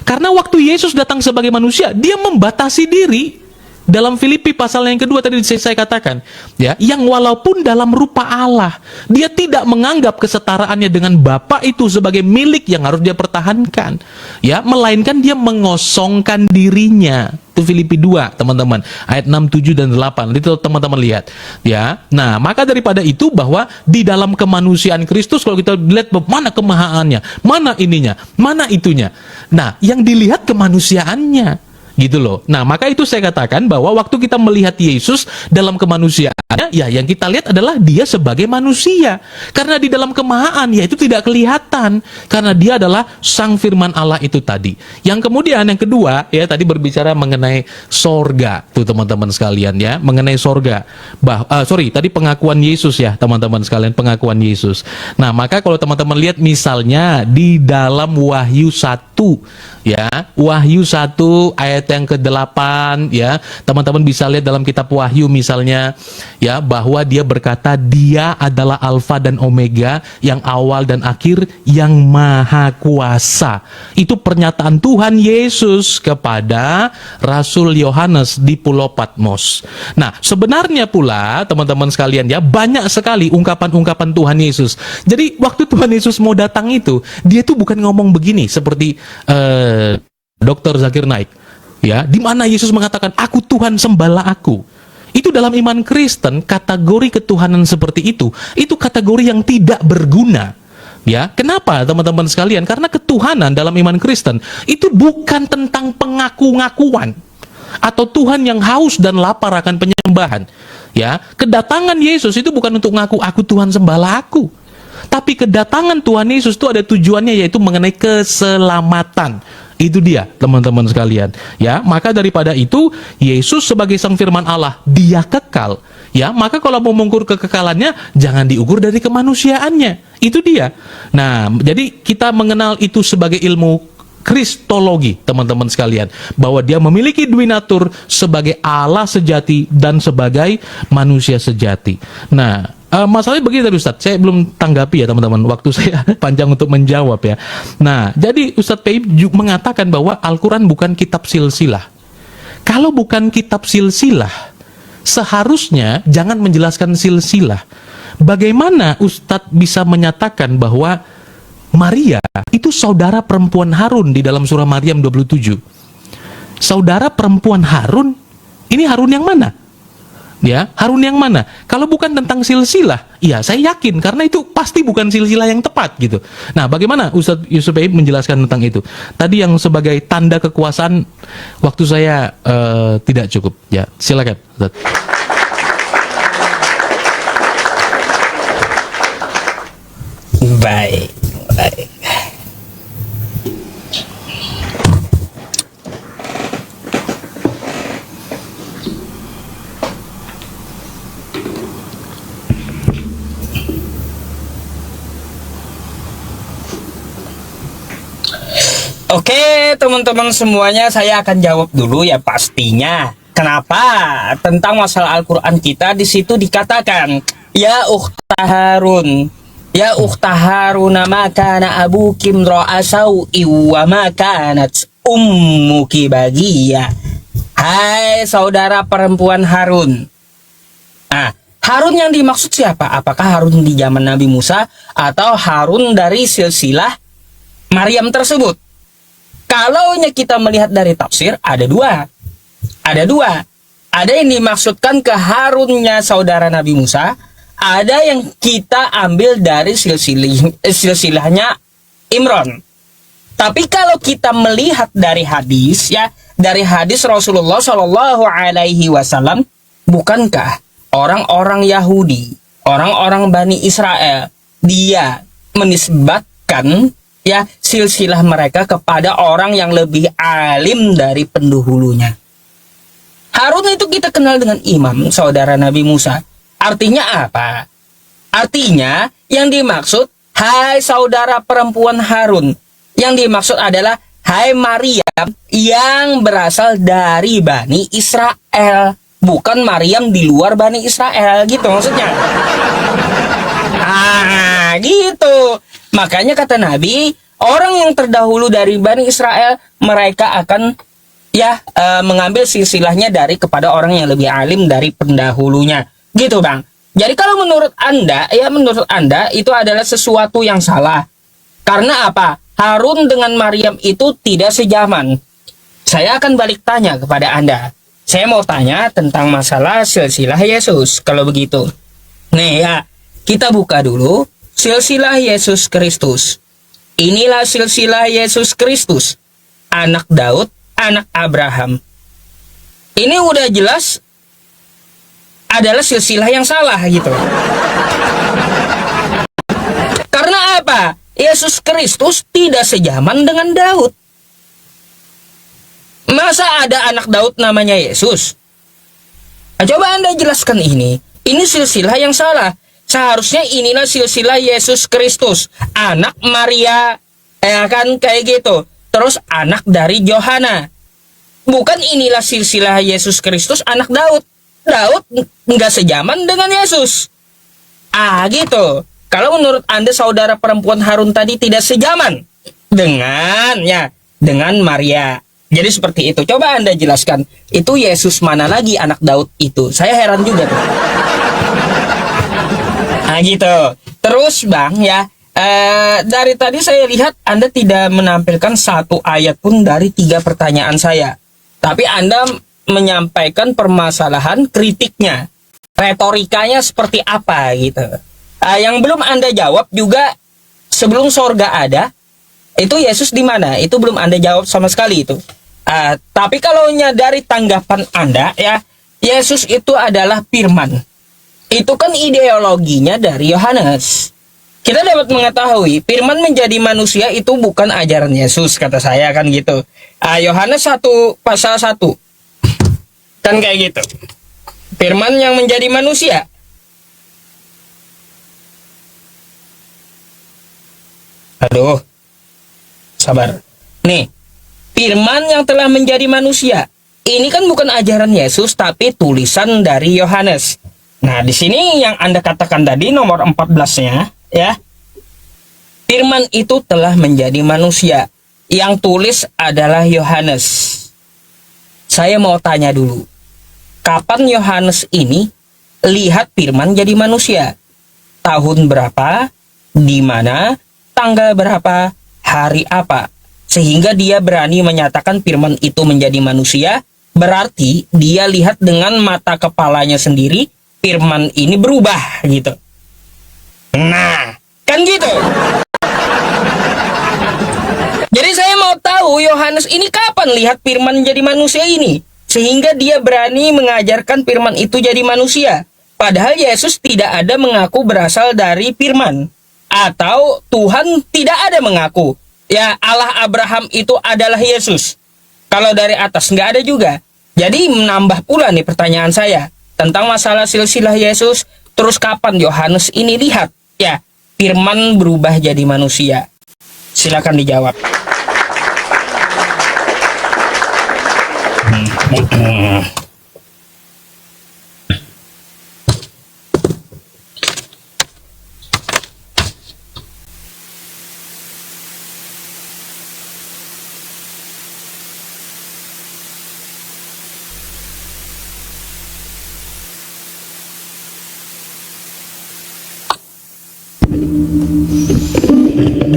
Karena waktu Yesus datang sebagai manusia, dia membatasi diri. Dalam Filipi pasal yang kedua tadi saya katakan, ya, yang walaupun dalam rupa Allah, dia tidak menganggap kesetaraannya dengan Bapa itu sebagai milik yang harus dia pertahankan, ya, melainkan dia mengosongkan dirinya. Itu Filipi 2, teman-teman, ayat 6, 7 dan 8. Nanti teman-teman lihat, ya. Nah, maka daripada itu bahwa di dalam kemanusiaan Kristus, kalau kita lihat mana kemahaannya, mana ininya, mana itunya. Nah, yang dilihat kemanusiaannya. Gitu loh. Nah, maka itu saya katakan bahwa waktu kita melihat Yesus dalam kemanusiaannya, ya yang kita lihat adalah dia sebagai manusia. Karena di dalam kemahaan, ya itu tidak kelihatan. Karena dia adalah sang firman Allah itu tadi. Yang kemudian, yang kedua, ya tadi berbicara mengenai sorga. Tuh teman-teman sekalian ya, mengenai sorga. Tadi pengakuan Yesus ya, teman-teman sekalian, pengakuan Yesus. Nah, maka kalau teman-teman lihat misalnya di dalam Wahyu 1, ya, Wahyu 1 ayat yang ke-8, ya, teman-teman bisa lihat dalam kitab Wahyu misalnya, ya, bahwa dia berkata dia adalah Alfa dan Omega, yang awal dan akhir, yang maha kuasa. Itu pernyataan Tuhan Yesus kepada Rasul Yohanes di Pulau Patmos. Nah, sebenarnya pula teman-teman sekalian ya, banyak sekali ungkapan-ungkapan Tuhan Yesus. Jadi waktu Tuhan Yesus mau datang itu, dia tuh bukan ngomong begini seperti Dr. Zakir Naik, ya, di mana Yesus mengatakan, aku Tuhan, sembahlah aku. Itu dalam iman Kristen, kategori ketuhanan seperti itu kategori yang tidak berguna. Ya, kenapa teman-teman sekalian? Karena ketuhanan dalam iman Kristen itu bukan tentang pengaku-ngakuan atau Tuhan yang haus dan lapar akan penyembahan. Ya, kedatangan Yesus itu bukan untuk ngaku aku Tuhan, sembahlah aku. Tapi kedatangan Tuhan Yesus itu ada tujuannya, yaitu mengenai keselamatan. Itu dia teman-teman sekalian, ya. Maka daripada itu Yesus sebagai sang firman Allah, dia kekal, ya. Maka kalau mau mengukur kekekalannya, jangan diukur dari kemanusiaannya. Itu dia. Nah, jadi kita mengenal itu sebagai ilmu kristologi, teman-teman sekalian, bahwa dia memiliki dua natur, sebagai Allah sejati dan sebagai manusia sejati. Nah, masalahnya begini tadi Ustadz, saya belum tanggapi ya teman-teman, waktu saya panjang untuk menjawab ya. Nah, jadi Ustadz Peib mengatakan bahwa Al-Quran bukan kitab silsilah. Kalau bukan kitab silsilah, seharusnya jangan menjelaskan silsilah. Bagaimana Ustadz bisa menyatakan bahwa Maria itu saudara perempuan Harun di dalam surah Maryam 27? Saudara perempuan Harun, ini Harun yang mana? Ya, Harun yang mana? Kalau bukan tentang silsilah, ya saya yakin karena itu pasti bukan silsilah yang tepat gitu. Nah, bagaimana Ustadz Yusuf Eib menjelaskan tentang itu? Tadi yang sebagai tanda kekuasaan, waktu saya tidak cukup. Ya, silakan Ustadz.
Baik. Oke, teman-teman semuanya, saya akan jawab dulu ya pastinya. Kenapa? Tentang masalah Al-Qur'an kita di situ dikatakan, ya ukhta Harun, ya ukhta Harun, ma kana abuki imra'a sau'i wa ma kanat ummuki baghiya. Hai saudara perempuan Harun. Nah, Harun yang dimaksud siapa? Apakah Harun di zaman Nabi Musa atau Harun dari silsilah Maryam tersebut? Kalau kita melihat dari tafsir, ada dua. Ada dua. Ada yang dimaksudkan ke Harunnya saudara Nabi Musa, ada yang kita ambil dari silsilahnya Imran. Tapi kalau kita melihat dari hadis, ya, dari hadis Rasulullah Shallallahu Alaihi Wasallam, bukankah orang-orang Yahudi, orang-orang Bani Israel, dia menisbatkan ya silsilah mereka kepada orang yang lebih alim dari pendahulunya. Harun itu kita kenal dengan imam, saudara Nabi Musa. Artinya apa? Artinya yang dimaksud, hai saudara perempuan Harun. Yang dimaksud adalah, hai Maryam yang berasal dari Bani Israel. Bukan Maryam di luar Bani Israel, gitu maksudnya. Gitu. Makanya kata Nabi, orang yang terdahulu dari Bani Israel, mereka akan mengambil silsilahnya dari kepada orang yang lebih alim dari pendahulunya. Gitu, Bang. Jadi kalau menurut Anda itu adalah sesuatu yang salah. Karena apa? Harun dengan Maryam itu tidak sejaman. Saya akan balik tanya kepada Anda. Saya mau tanya tentang masalah silsilah Yesus. Kalau begitu. Nih ya, kita buka dulu silsilah Yesus Kristus. Inilah silsilah Yesus Kristus, anak Daud, anak Abraham. Ini udah jelas adalah silsilah yang salah gitu. Karena apa? Yesus Kristus tidak sejaman dengan Daud. Masa ada anak Daud namanya Yesus? Nah, coba Anda jelaskan ini. Ini silsilah yang salah. Seharusnya inilah silsilah Yesus Kristus, anak Maria, kan kayak gitu. Terus anak dari Yohana. Bukan inilah silsilah Yesus Kristus, anak Daud. Daud nggak sejaman dengan Yesus. Gitu. Kalau menurut Anda saudara perempuan Harun tadi tidak sejaman dengan Maria. Jadi seperti itu. Coba Anda jelaskan, itu Yesus mana lagi anak Daud itu? Saya heran juga tuh. Gitu. Terus Bang ya, dari tadi saya lihat Anda tidak menampilkan satu ayat pun dari 3 pertanyaan saya. Tapi Anda menyampaikan permasalahan kritiknya. Retorikanya seperti apa gitu. Yang belum Anda jawab juga, sebelum sorga ada, itu Yesus di mana? Itu belum Anda jawab sama sekali itu. Tapi kalau dari tanggapan Anda ya, Yesus itu adalah firman. Itu kan ideologinya dari Yohanes. Kita dapat mengetahui firman menjadi manusia itu bukan ajaran Yesus, kata saya kan gitu. Yohanes 1 pasal 1 kan kayak gitu. Firman yang menjadi manusia. Aduh, sabar. Nih, firman yang telah menjadi manusia. Ini kan bukan ajaran Yesus, tapi tulisan dari Yohanes. Nah, di sini yang Anda katakan tadi nomor 14-nya, ya. Firman itu telah menjadi manusia. Yang tulis adalah Yohanes. Saya mau tanya dulu. Kapan Yohanes ini lihat firman jadi manusia? Tahun berapa? Di mana? Tanggal berapa? Hari apa? Sehingga dia berani menyatakan firman itu menjadi manusia. Berarti dia lihat dengan mata kepalanya sendiri, firman ini berubah gitu. Nah, kan gitu. Jadi saya mau tahu Yohanes ini kapan lihat firman jadi manusia ini, sehingga dia berani mengajarkan firman itu jadi manusia. Padahal Yesus tidak ada mengaku berasal dari firman, atau Tuhan tidak ada mengaku ya Allah Abraham itu adalah Yesus. Kalau dari atas nggak ada juga. Jadi menambah pula nih pertanyaan saya tentang masalah silsilah Yesus. Terus kapan Yohanes ini lihat ya firman berubah jadi manusia? Silakan dijawab.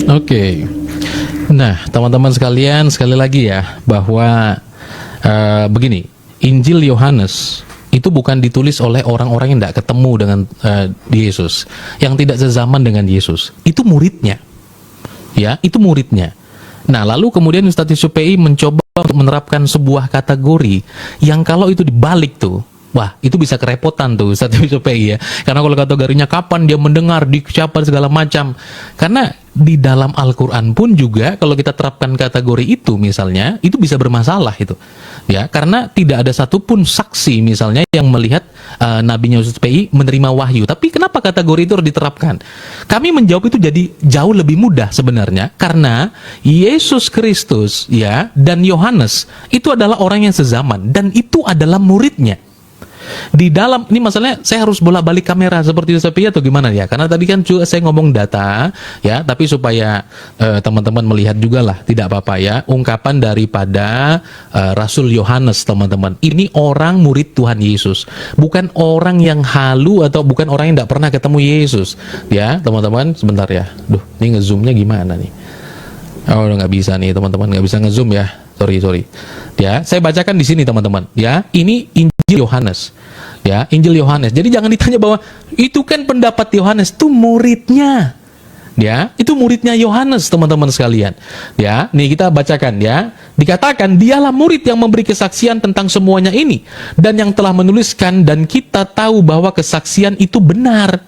Oke. Nah, teman-teman sekalian, sekali lagi ya, bahwa begini, Injil Yohanes itu bukan ditulis oleh orang-orang yang tidak ketemu dengan Yesus, yang tidak sezaman dengan Yesus. Itu muridnya. Ya, itu muridnya. Nah, lalu kemudian Ustadz Yusuf PI mencoba untuk menerapkan sebuah kategori yang kalau itu dibalik tuh, wah, itu bisa kerepotan tuh Ustadz Yusuf PI ya. Karena kalau kategorinya kapan dia mendengar, diucapkan segala macam. Karena di dalam Al-Quran pun juga kalau kita terapkan kategori itu misalnya, itu bisa bermasalah itu. Ya, karena tidak ada satupun saksi misalnya yang melihat Nabi Yusuf PI menerima wahyu. Tapi kenapa kategori itu harus diterapkan? Kami menjawab itu jadi jauh lebih mudah sebenarnya, karena Yesus Kristus ya dan Yohanes itu adalah orang yang sezaman dan itu adalah muridnya. Di dalam ini masalahnya saya harus bolak-balik kamera seperti itu atau gimana ya? Karena tadi kan juga saya ngomong data ya, tapi supaya teman-teman melihat juga lah, tidak apa-apa ya, ungkapan daripada Rasul Yohanes, teman-teman. Ini orang murid Tuhan Yesus, bukan orang yang halu atau bukan orang yang tidak pernah ketemu Yesus ya, teman-teman. Sebentar ya, duh, ini ngezoomnya gimana nih? Oh, nggak bisa nih teman-teman, nggak bisa ngezoom ya. Sorry. Ya, saya bacakan di sini teman-teman. Ya, ini Injil Yohanes. Ya, Injil Yohanes. Jadi jangan ditanya bahwa itu kan pendapat Yohanes, itu muridnya. Ya, itu muridnya Yohanes, teman-teman sekalian. Ya, nih kita bacakan ya. Dikatakan dialah murid yang memberi kesaksian tentang semuanya ini dan yang telah menuliskan, dan kita tahu bahwa kesaksian itu benar.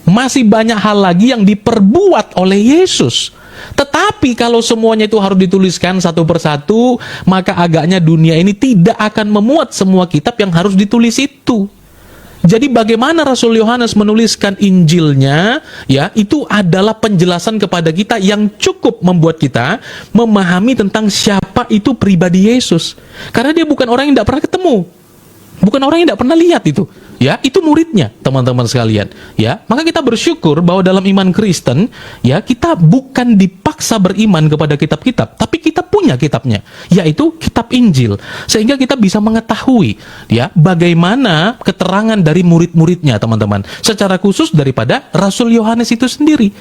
Masih banyak hal lagi yang diperbuat oleh Yesus. Tetapi kalau semuanya itu harus dituliskan satu persatu, maka agaknya dunia ini tidak akan memuat semua kitab yang harus ditulis itu. Jadi bagaimana Rasul Yohanes menuliskan Injilnya, ya, itu adalah penjelasan kepada kita yang cukup membuat kita memahami tentang siapa itu pribadi Yesus. Karena dia bukan orang yang tidak pernah ketemu, bukan orang yang tidak pernah lihat itu. Ya, itu muridnya, teman-teman sekalian. Ya, maka kita bersyukur bahwa dalam iman Kristen, ya, kita bukan dipaksa beriman kepada kitab-kitab, tapi kita punya kitabnya, yaitu kitab Injil. Sehingga kita bisa mengetahui, ya, bagaimana keterangan dari murid-muridnya, teman-teman. Secara khusus daripada Rasul Yohanes itu sendiri.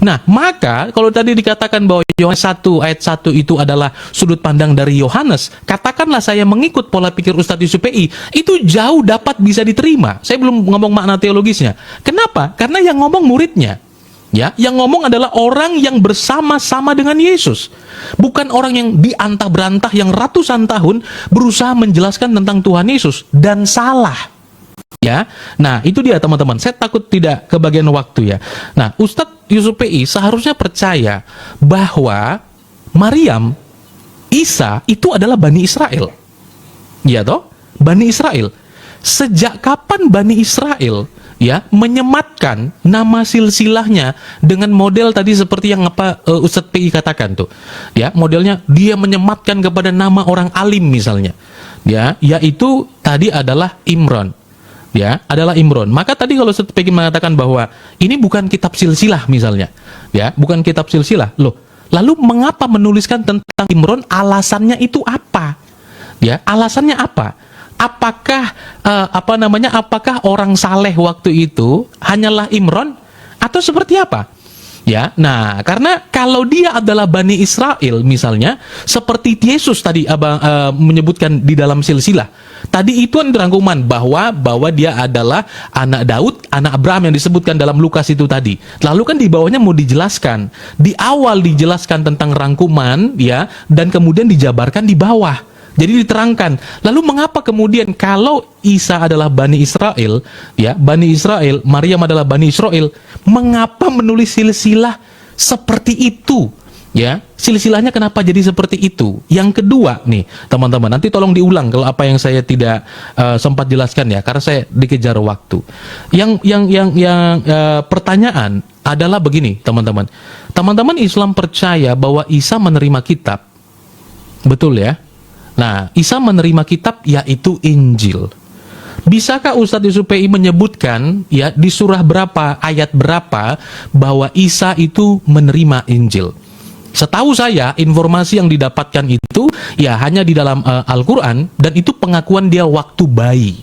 Nah, maka kalau tadi dikatakan bahwa Yohanes 1 ayat 1 itu adalah sudut pandang dari Yohanes, katakanlah saya mengikut pola pikir Ustadz Yusuf PI, itu jauh dapat bisa diterima. Saya belum ngomong makna teologisnya. Kenapa? Karena yang ngomong muridnya. Ya, yang ngomong adalah orang yang bersama-sama dengan Yesus. Bukan orang yang diantah-berantah yang ratusan tahun berusaha menjelaskan tentang Tuhan Yesus dan salah. Ya. Nah, itu dia teman-teman. Saya takut tidak kebagian waktu ya. Nah, Ustadz Yusuf PI seharusnya percaya bahwa Maryam, Isa itu adalah Bani Israel. Ya toh? Bani Israel. Sejak kapan Bani Israel ya menyematkan nama silsilahnya dengan model tadi seperti yang Ustadz PI katakan tuh, ya, modelnya dia menyematkan kepada nama orang alim misalnya, ya, yaitu tadi adalah Imron, ya, adalah Imron. Maka tadi kalau Ustadz PI mengatakan bahwa ini bukan kitab silsilah misalnya, ya, bukan kitab silsilah, loh, lalu mengapa menuliskan tentang Imron? Alasannya itu apa? Ya, alasannya apa? Apakah apakah orang saleh waktu itu hanyalah Imron atau seperti apa? Ya, nah, karena kalau dia adalah Bani Israel misalnya, seperti Yesus tadi menyebutkan di dalam silsilah. Tadi itu kan rangkuman bahwa dia adalah anak Daud, anak Abraham yang disebutkan dalam Lukas itu tadi. Lalu kan di bawahnya mau dijelaskan. Di awal dijelaskan tentang rangkuman ya, dan kemudian dijabarkan di bawah. Jadi diterangkan. Lalu mengapa kemudian kalau Isa adalah Bani Israel, ya, Bani Israel, Maryam adalah Bani Israel, mengapa menulis silsilah seperti itu? Ya, silsilahnya kenapa jadi seperti itu? Yang kedua nih, teman-teman, nanti tolong diulang kalau apa yang saya tidak sempat jelaskan ya, karena saya dikejar waktu. Yang pertanyaan adalah begini, teman-teman. Teman-teman Islam percaya bahwa Isa menerima kitab. Betul ya? Nah, Isa menerima kitab yaitu Injil. Bisakah Ustadz Yusuf PI menyebutkan ya di surah berapa, ayat berapa bahwa Isa itu menerima Injil? Setahu saya informasi yang didapatkan itu ya hanya di dalam Al-Qur'an, dan itu pengakuan dia waktu bayi.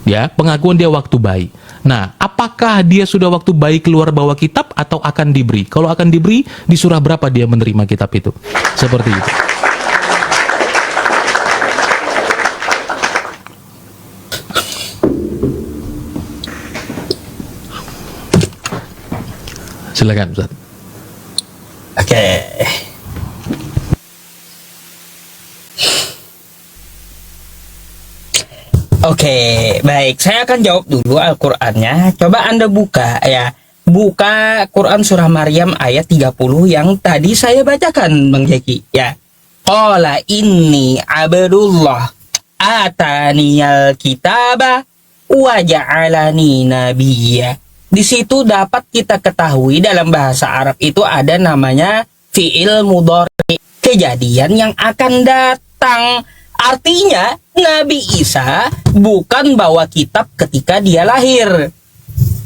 Ya, pengakuan dia waktu bayi. Nah, apakah dia sudah waktu bayi keluar bawa kitab atau akan diberi? Kalau akan diberi, di surah berapa dia menerima kitab itu? Seperti itu. Silakan, Ustaz.
Oke. Oke, baik. Saya akan jawab dulu Al-Qur'annya. Coba Anda buka ya. Buka Quran surah Maryam ayat 30 yang tadi saya bacakan, Bang Jeki, ya. Qala inni abdullah ataniyal kitaba wa ja'alani nabiyya. Di situ dapat kita ketahui dalam bahasa Arab itu ada namanya fi'il mudhari, kejadian yang akan datang. Artinya Nabi Isa bukan bawa kitab ketika dia lahir.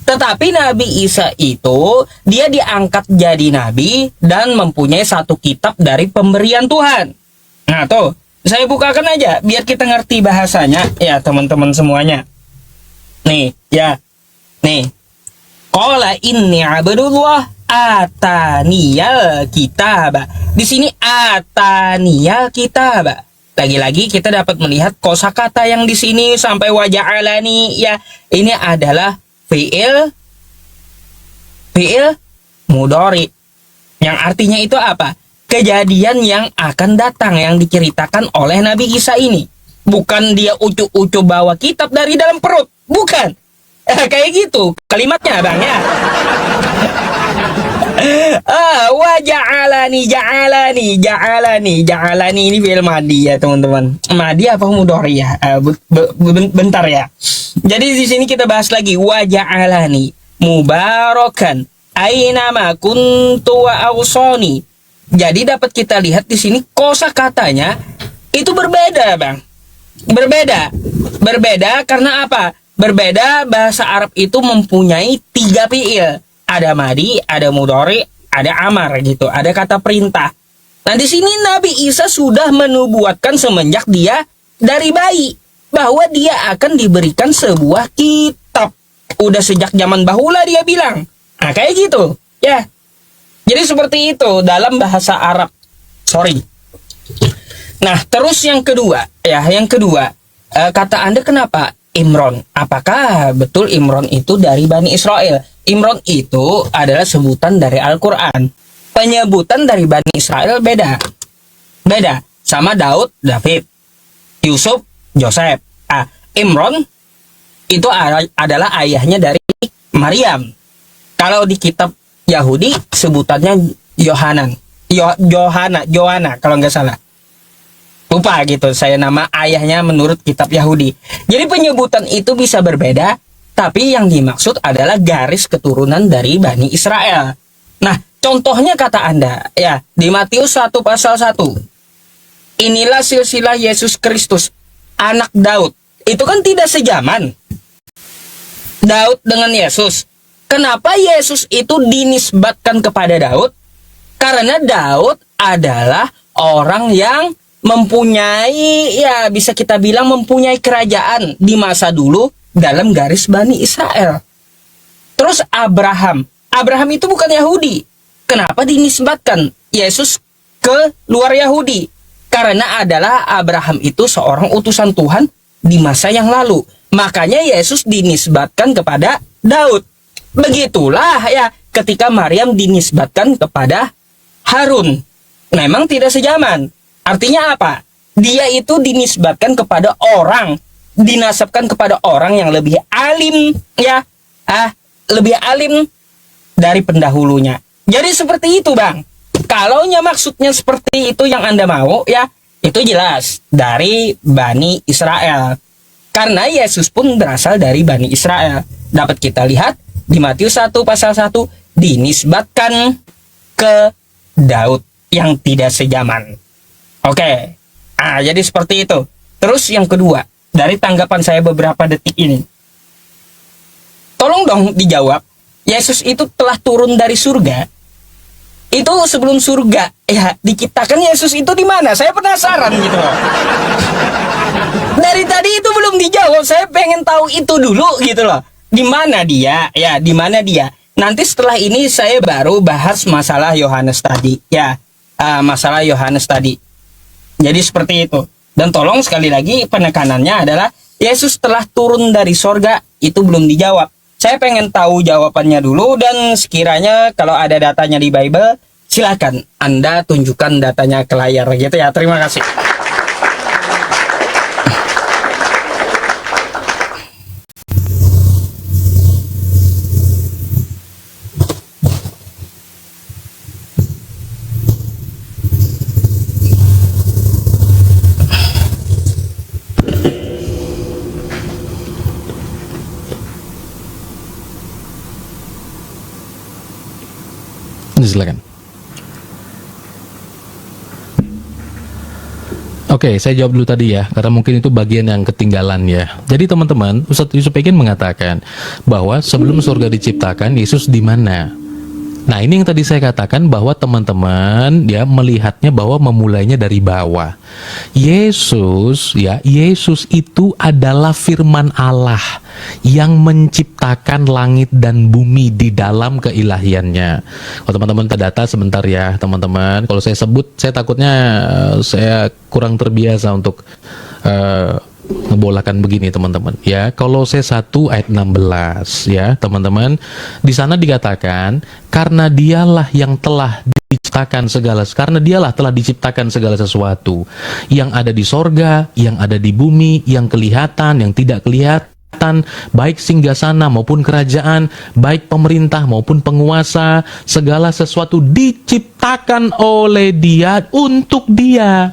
Tetapi Nabi Isa itu dia diangkat jadi nabi dan mempunyai satu kitab dari pemberian Tuhan. Nah tuh, saya bukakan aja biar kita ngerti bahasanya ya teman-teman semuanya. Nih, ya. Nih. Qala inni abdullah ataniyal kitaba. Di sini ataniyal kitaba. Lagi-lagi kita dapat melihat kosakata yang di sini sampai waja'alani ya. Ini adalah fi'il mudhari. Yang artinya itu apa? Kejadian yang akan datang yang diceritakan oleh Nabi Isa ini. Bukan dia ucu-ucu bawa kitab dari dalam perut. Bukan. Kayak gitu kalimatnya, Bang, ya. Ja'alani ini fi'il madhi ya, teman-teman. Madhi apa mudhari ya? Bentar ya. Jadi di sini kita bahas lagi wa ja'alani mubarakan aina ma kuntu wa awsani. Jadi dapat kita lihat di sini kosakatanya itu berbeda, Bang. Berbeda karena apa? Berbeda, bahasa Arab itu mempunyai 3 fi'il. Ada madhi, ada mudhari, ada amar gitu. Ada kata perintah. Nah di sini Nabi Isa sudah menubuatkan semenjak dia dari bayi bahwa dia akan diberikan sebuah kitab. Udah sejak zaman bahula dia bilang. Nah kayak gitu ya. Jadi seperti itu dalam bahasa Arab. Sorry. Nah terus yang kedua ya, kata Anda kenapa Imron? Apakah betul Imron itu dari Bani Israel? Imron itu adalah sebutan dari Al-Quran. Penyebutan dari Bani Israel beda sama Daud, David, Yusuf, Joseph. Imron itu adalah ayahnya dari Maryam. Kalau di kitab Yahudi sebutannya Yohana kalau nggak salah. Lupa gitu saya nama ayahnya menurut kitab Yahudi. Jadi penyebutan itu bisa berbeda, tapi yang dimaksud adalah garis keturunan dari Bani Israel. Nah, contohnya kata Anda ya, di Matius 1 pasal 1. Inilah silsilah Yesus Kristus, anak Daud. Itu kan tidak sejaman. Daud dengan Yesus. Kenapa Yesus itu dinisbatkan kepada Daud? Karena Daud adalah orang yang mempunyai, ya bisa kita bilang mempunyai kerajaan di masa dulu dalam garis Bani Israel. Terus Abraham itu bukan Yahudi. Kenapa dinisbatkan Yesus ke luar Yahudi? Karena adalah Abraham itu seorang utusan Tuhan di masa yang lalu. Makanya Yesus dinisbatkan kepada Daud. Begitulah ya ketika Maryam dinisbatkan kepada Harun. Memang tidak sejaman. Artinya apa? Dia itu dinisbatkan kepada orang, dinasabkan kepada orang yang lebih alim ya. Lebih alim dari pendahulunya. Jadi seperti itu, Bang. Kalaunya maksudnya seperti itu yang Anda mau ya, itu jelas dari Bani Israel. Karena Yesus pun berasal dari Bani Israel. Dapat kita lihat di Matius 1 pasal 1 dinisbatkan ke Daud yang tidak sejaman. Oke. Jadi seperti itu. Terus yang kedua, dari tanggapan saya beberapa detik ini, tolong dong dijawab, Yesus itu telah turun dari surga. Itu sebelum surga ya diciptakan, Yesus itu di mana? Saya penasaran gitu loh. Dari tadi itu belum dijawab, saya pengen tahu itu dulu gitu loh. Di mana dia? Ya, di mana dia? Nanti setelah ini saya baru bahas masalah Yohanes tadi. Ya, masalah Yohanes tadi. Jadi seperti itu. Dan tolong sekali lagi penekanannya adalah Yesus telah turun dari sorga, itu belum dijawab. Saya pengen tahu jawabannya dulu, dan sekiranya kalau ada datanya di Bible, silakan Anda tunjukkan datanya ke layar gitu ya. Terima kasih.
Silakan. Oke, saya jawab dulu tadi ya, karena mungkin itu bagian yang ketinggalan ya. Jadi teman-teman, Ustadz Yusuf Egin mengatakan bahwa sebelum surga diciptakan, Yesus di mana? Nah, ini yang tadi saya katakan bahwa teman-teman ya melihatnya bahwa memulainya dari bawah. Yesus itu adalah firman Allah yang menciptakan langit dan bumi di dalam keilahiannya. Kalau teman-teman terdata sebentar ya, teman-teman. Kalau saya sebut, saya takutnya saya kurang terbiasa untuk ngebolakan begini teman-teman ya. Kolose 1 ayat 16 ya teman-teman, di sana dikatakan karena dialah yang telah diciptakan telah diciptakan segala sesuatu yang ada di sorga, yang ada di bumi, yang kelihatan, yang tidak kelihatan, baik singgasana maupun kerajaan, baik pemerintah maupun penguasa, segala sesuatu diciptakan oleh Dia untuk Dia.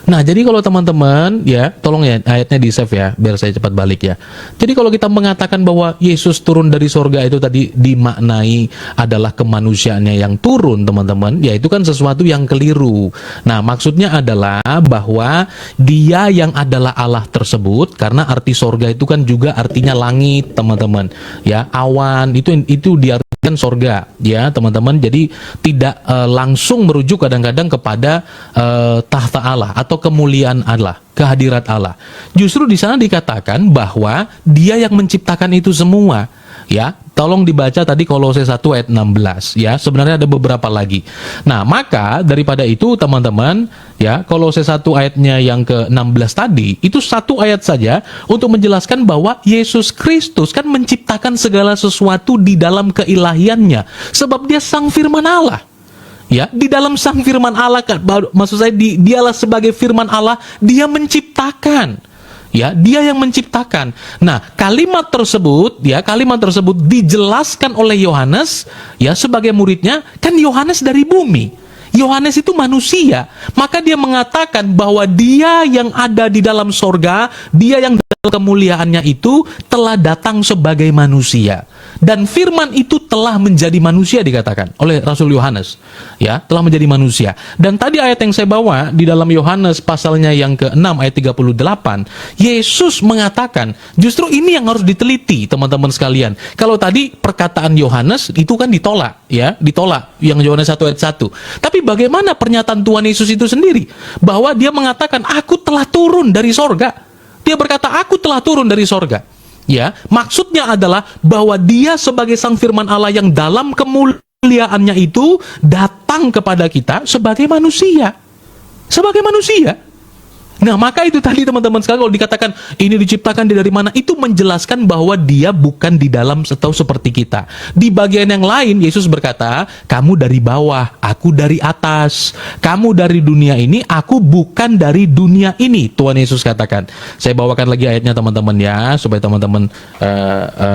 Nah, jadi kalau teman-teman ya, tolong ya ayatnya di save ya, biar saya cepat balik ya. Jadi kalau kita mengatakan bahwa Yesus turun dari sorga itu tadi dimaknai adalah kemanusiaannya yang turun, teman-teman, ya itu kan sesuatu yang keliru. Nah, maksudnya adalah bahwa Dia yang adalah Allah tersebut, karena arti sorga itu kan juga artinya langit, teman-teman. Ya, awan itu diartikan sorga, ya teman-teman. Jadi tidak langsung merujuk kadang-kadang kepada tahta Allah atau kemuliaan Allah, kehadirat Allah. Justru di sana dikatakan bahwa Dia yang menciptakan itu semua. Ya, tolong dibaca tadi Kolose 1 ayat 16 ya. Sebenarnya ada beberapa lagi. Nah, maka daripada itu teman-teman ya, Kolose 1 ayatnya yang ke-16 tadi, itu satu ayat saja untuk menjelaskan bahwa Yesus Kristus kan menciptakan segala sesuatu di dalam keilahiannya, sebab Dia sang firman Allah. Ya, di dalam sang firman Allah, maksud saya dialah sebagai firman Allah, Dia menciptakan. Ya, Dia yang menciptakan. Nah, kalimat tersebut dijelaskan oleh Yohanes ya sebagai muridnya, kan Yohanes dari bumi. Yohanes itu manusia. Maka dia mengatakan bahwa Dia yang ada di dalam sorga, Dia yang dalam kemuliaannya itu telah datang sebagai manusia. Dan firman itu telah menjadi manusia, dikatakan oleh Rasul Yohanes. Ya, telah menjadi manusia. Dan tadi ayat yang saya bawa di dalam Yohanes pasalnya yang ke-6 ayat 38, Yesus mengatakan, justru ini yang harus diteliti teman-teman sekalian. Kalau tadi perkataan Yohanes itu kan ditolak, ya, ditolak yang Yohanes 1 ayat 1. Tapi bagaimana pernyataan Tuhan Yesus itu sendiri? Bahwa Dia mengatakan, aku telah turun dari sorga. Dia berkata, aku telah turun dari sorga. Ya, maksudnya adalah bahwa Dia sebagai sang firman Allah yang dalam kemuliaannya itu datang kepada kita sebagai manusia. Sebagai manusia. Nah, maka itu tadi teman-teman sekalian, kalau dikatakan ini diciptakan dari mana, itu menjelaskan bahwa Dia bukan di dalam atau seperti kita. Di bagian yang lain Yesus berkata, kamu dari bawah, aku dari atas. Kamu dari dunia ini, aku bukan dari dunia ini, Tuhan Yesus katakan. Saya bawakan lagi ayatnya teman-teman ya, supaya teman-teman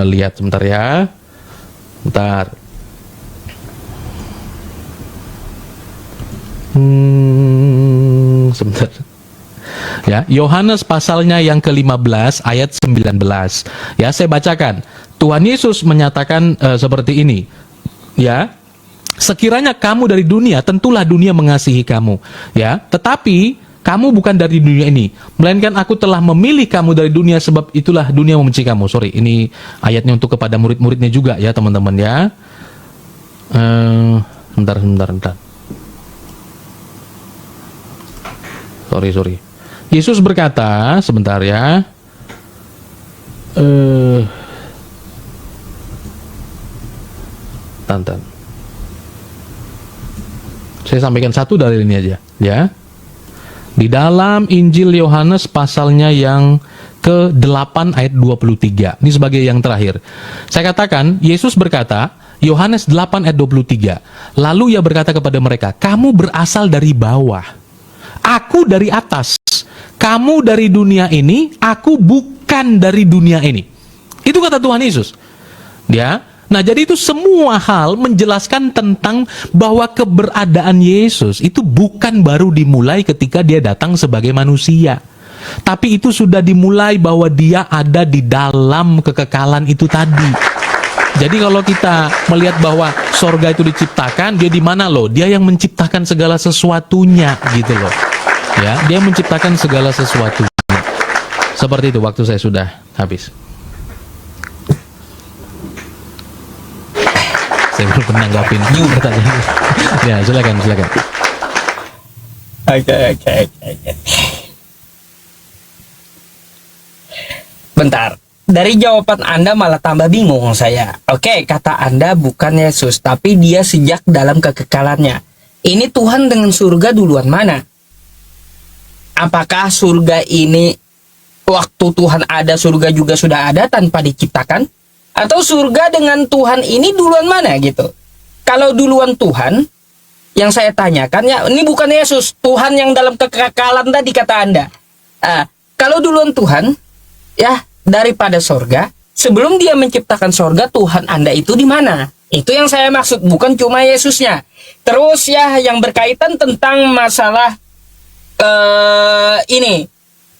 lihat sebentar ya. Bentar. Sebentar. Ya, Yohanes pasalnya yang ke-15 ayat 19. Ya, saya bacakan. Tuhan Yesus menyatakan seperti ini. Ya, sekiranya kamu dari dunia, tentulah dunia mengasihi kamu. Ya, tetapi Kamu bukan dari dunia ini, melainkan aku telah memilih kamu dari dunia, sebab itulah dunia membenci kamu. Sorry, ini ayatnya untuk kepada murid-muridnya juga ya teman-teman ya. Bentar. Sorry. Yesus berkata, sebentar ya. Tantan. Saya sampaikan satu dalil ini aja, ya. Di dalam Injil Yohanes pasalnya yang ke-8 ayat 23. Ini sebagai yang terakhir. Saya katakan, Yesus berkata, Yohanes 8 ayat 23. Lalu ia berkata kepada mereka, kamu berasal dari bawah, aku dari atas. Kamu dari dunia ini, aku bukan dari dunia ini. Itu kata Tuhan Yesus. Ya. Nah, jadi itu semua hal menjelaskan tentang bahwa keberadaan Yesus itu bukan baru dimulai ketika dia datang sebagai manusia. Tapi itu sudah dimulai bahwa dia ada di dalam kekekalan itu tadi. Jadi kalau kita melihat bahwa sorga itu diciptakan, dia di mana loh? Dia yang menciptakan segala sesuatunya gitu loh. Ya, dia menciptakan segala sesuatunya. Seperti itu, waktu saya sudah habis. Saya belum menanggapin pertanyaan. Ya, silakan.
Oke. Bentar. Dari jawaban Anda malah tambah bingung saya. Oke, kata Anda bukan Yesus, tapi dia sejak dalam kekekalannya. Ini Tuhan dengan surga duluan mana? Apakah surga ini waktu Tuhan ada, surga juga sudah ada tanpa diciptakan? Atau surga dengan Tuhan ini duluan mana gitu? Kalau duluan Tuhan, yang saya tanyakan ya, ini bukan Yesus, Tuhan yang dalam kekekalan tadi kata Anda. Kalau duluan Tuhan, ya daripada sorga, sebelum dia menciptakan sorga, Tuhan Anda itu di mana? Itu yang saya maksud, bukan cuma Yesusnya. Terus ya, yang berkaitan tentang masalah ini,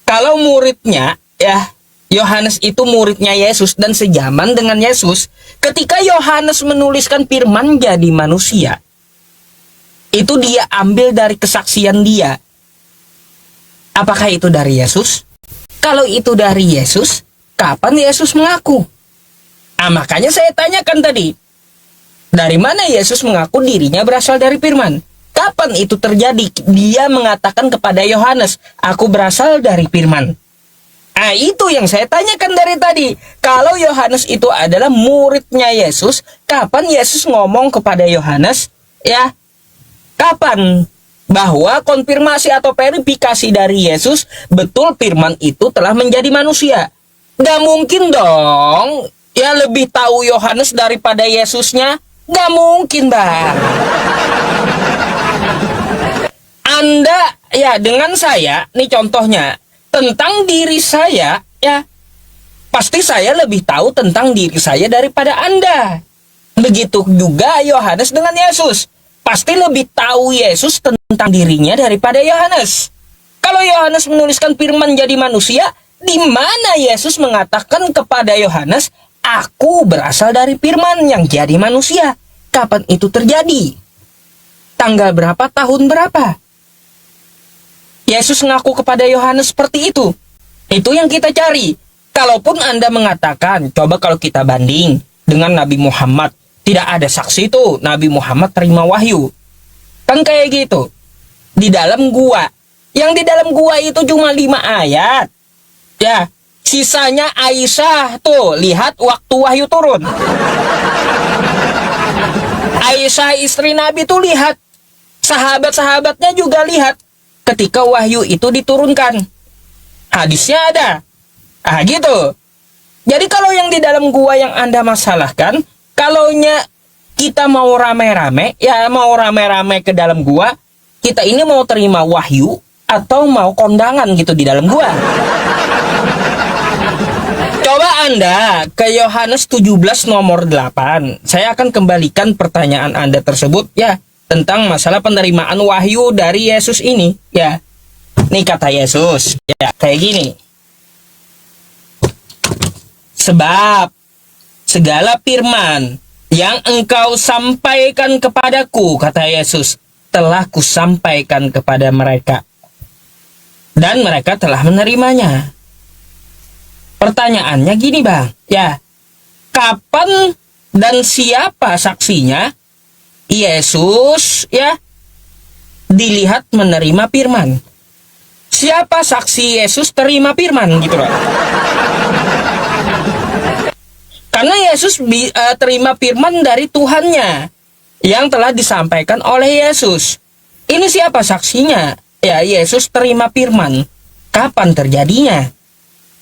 kalau muridnya ya, Yohanes itu muridnya Yesus dan sejaman dengan Yesus. Ketika Yohanes menuliskan firman jadi manusia, itu dia ambil dari kesaksian dia. Apakah itu dari Yesus? Kalau itu dari Yesus, kapan Yesus mengaku? Makanya saya tanyakan tadi, dari mana Yesus mengaku dirinya berasal dari firman? Kapan itu terjadi? Dia mengatakan kepada Yohanes, aku berasal dari firman. Itu yang saya tanyakan dari tadi. Kalau Yohanes itu adalah muridnya Yesus, kapan Yesus ngomong kepada Yohanes, ya, kapan? Bahwa konfirmasi atau verifikasi dari Yesus, betul firman itu telah menjadi manusia. Gak mungkin dong, ya lebih tahu Yohanes daripada Yesusnya. Gak mungkin, Bang. Anda, ya dengan saya, nih contohnya, tentang diri saya, ya, pasti saya lebih tahu tentang diri saya daripada Anda. Begitu juga Yohanes dengan Yesus. Pasti lebih tahu Yesus tentang dirinya daripada Yohanes. Kalau Yohanes menuliskan firman jadi manusia, di mana Yesus mengatakan kepada Yohanes, aku berasal dari firman yang jadi manusia? Kapan itu terjadi? Tanggal berapa, tahun berapa? Yesus ngaku kepada Yohanes seperti itu. Itu yang kita cari. Kalaupun Anda mengatakan, coba kalau kita banding dengan Nabi Muhammad, tidak ada saksi itu Nabi Muhammad terima wahyu. Kan kayak gitu. Di dalam gua. Yang di dalam gua itu cuma 5 ayat. Ya, sisanya Aisyah tuh, lihat waktu wahyu turun. Aisyah istri Nabi tuh lihat. Sahabat-sahabatnya juga lihat ketika wahyu itu diturunkan. Hadisnya ada. Gitu. Jadi kalau yang di dalam gua yang Anda masalahkan, kalaunya kita mau rame-rame, ya mau rame-rame ke dalam gua, kita ini mau terima wahyu atau mau kondangan gitu di dalam gua. Coba Anda ke Yohanes 17 nomor 8. Saya akan kembalikan pertanyaan Anda tersebut ya, tentang masalah penerimaan wahyu dari Yesus ini, ya. Nih kata Yesus, ya, kayak gini. Sebab segala firman yang engkau sampaikan kepadaku, kata Yesus, telah kusampaikan kepada mereka. dan mereka telah menerimanya. Pertanyaannya gini bang, ya, kapan dan siapa saksinya Yesus ya dilihat menerima firman? Siapa saksi Yesus terima firman gitu loh? Karena Yesus terima firman dari Tuhannya yang telah disampaikan oleh Yesus. Ini siapa saksinya? Ya, Yesus terima firman. Kapan terjadinya?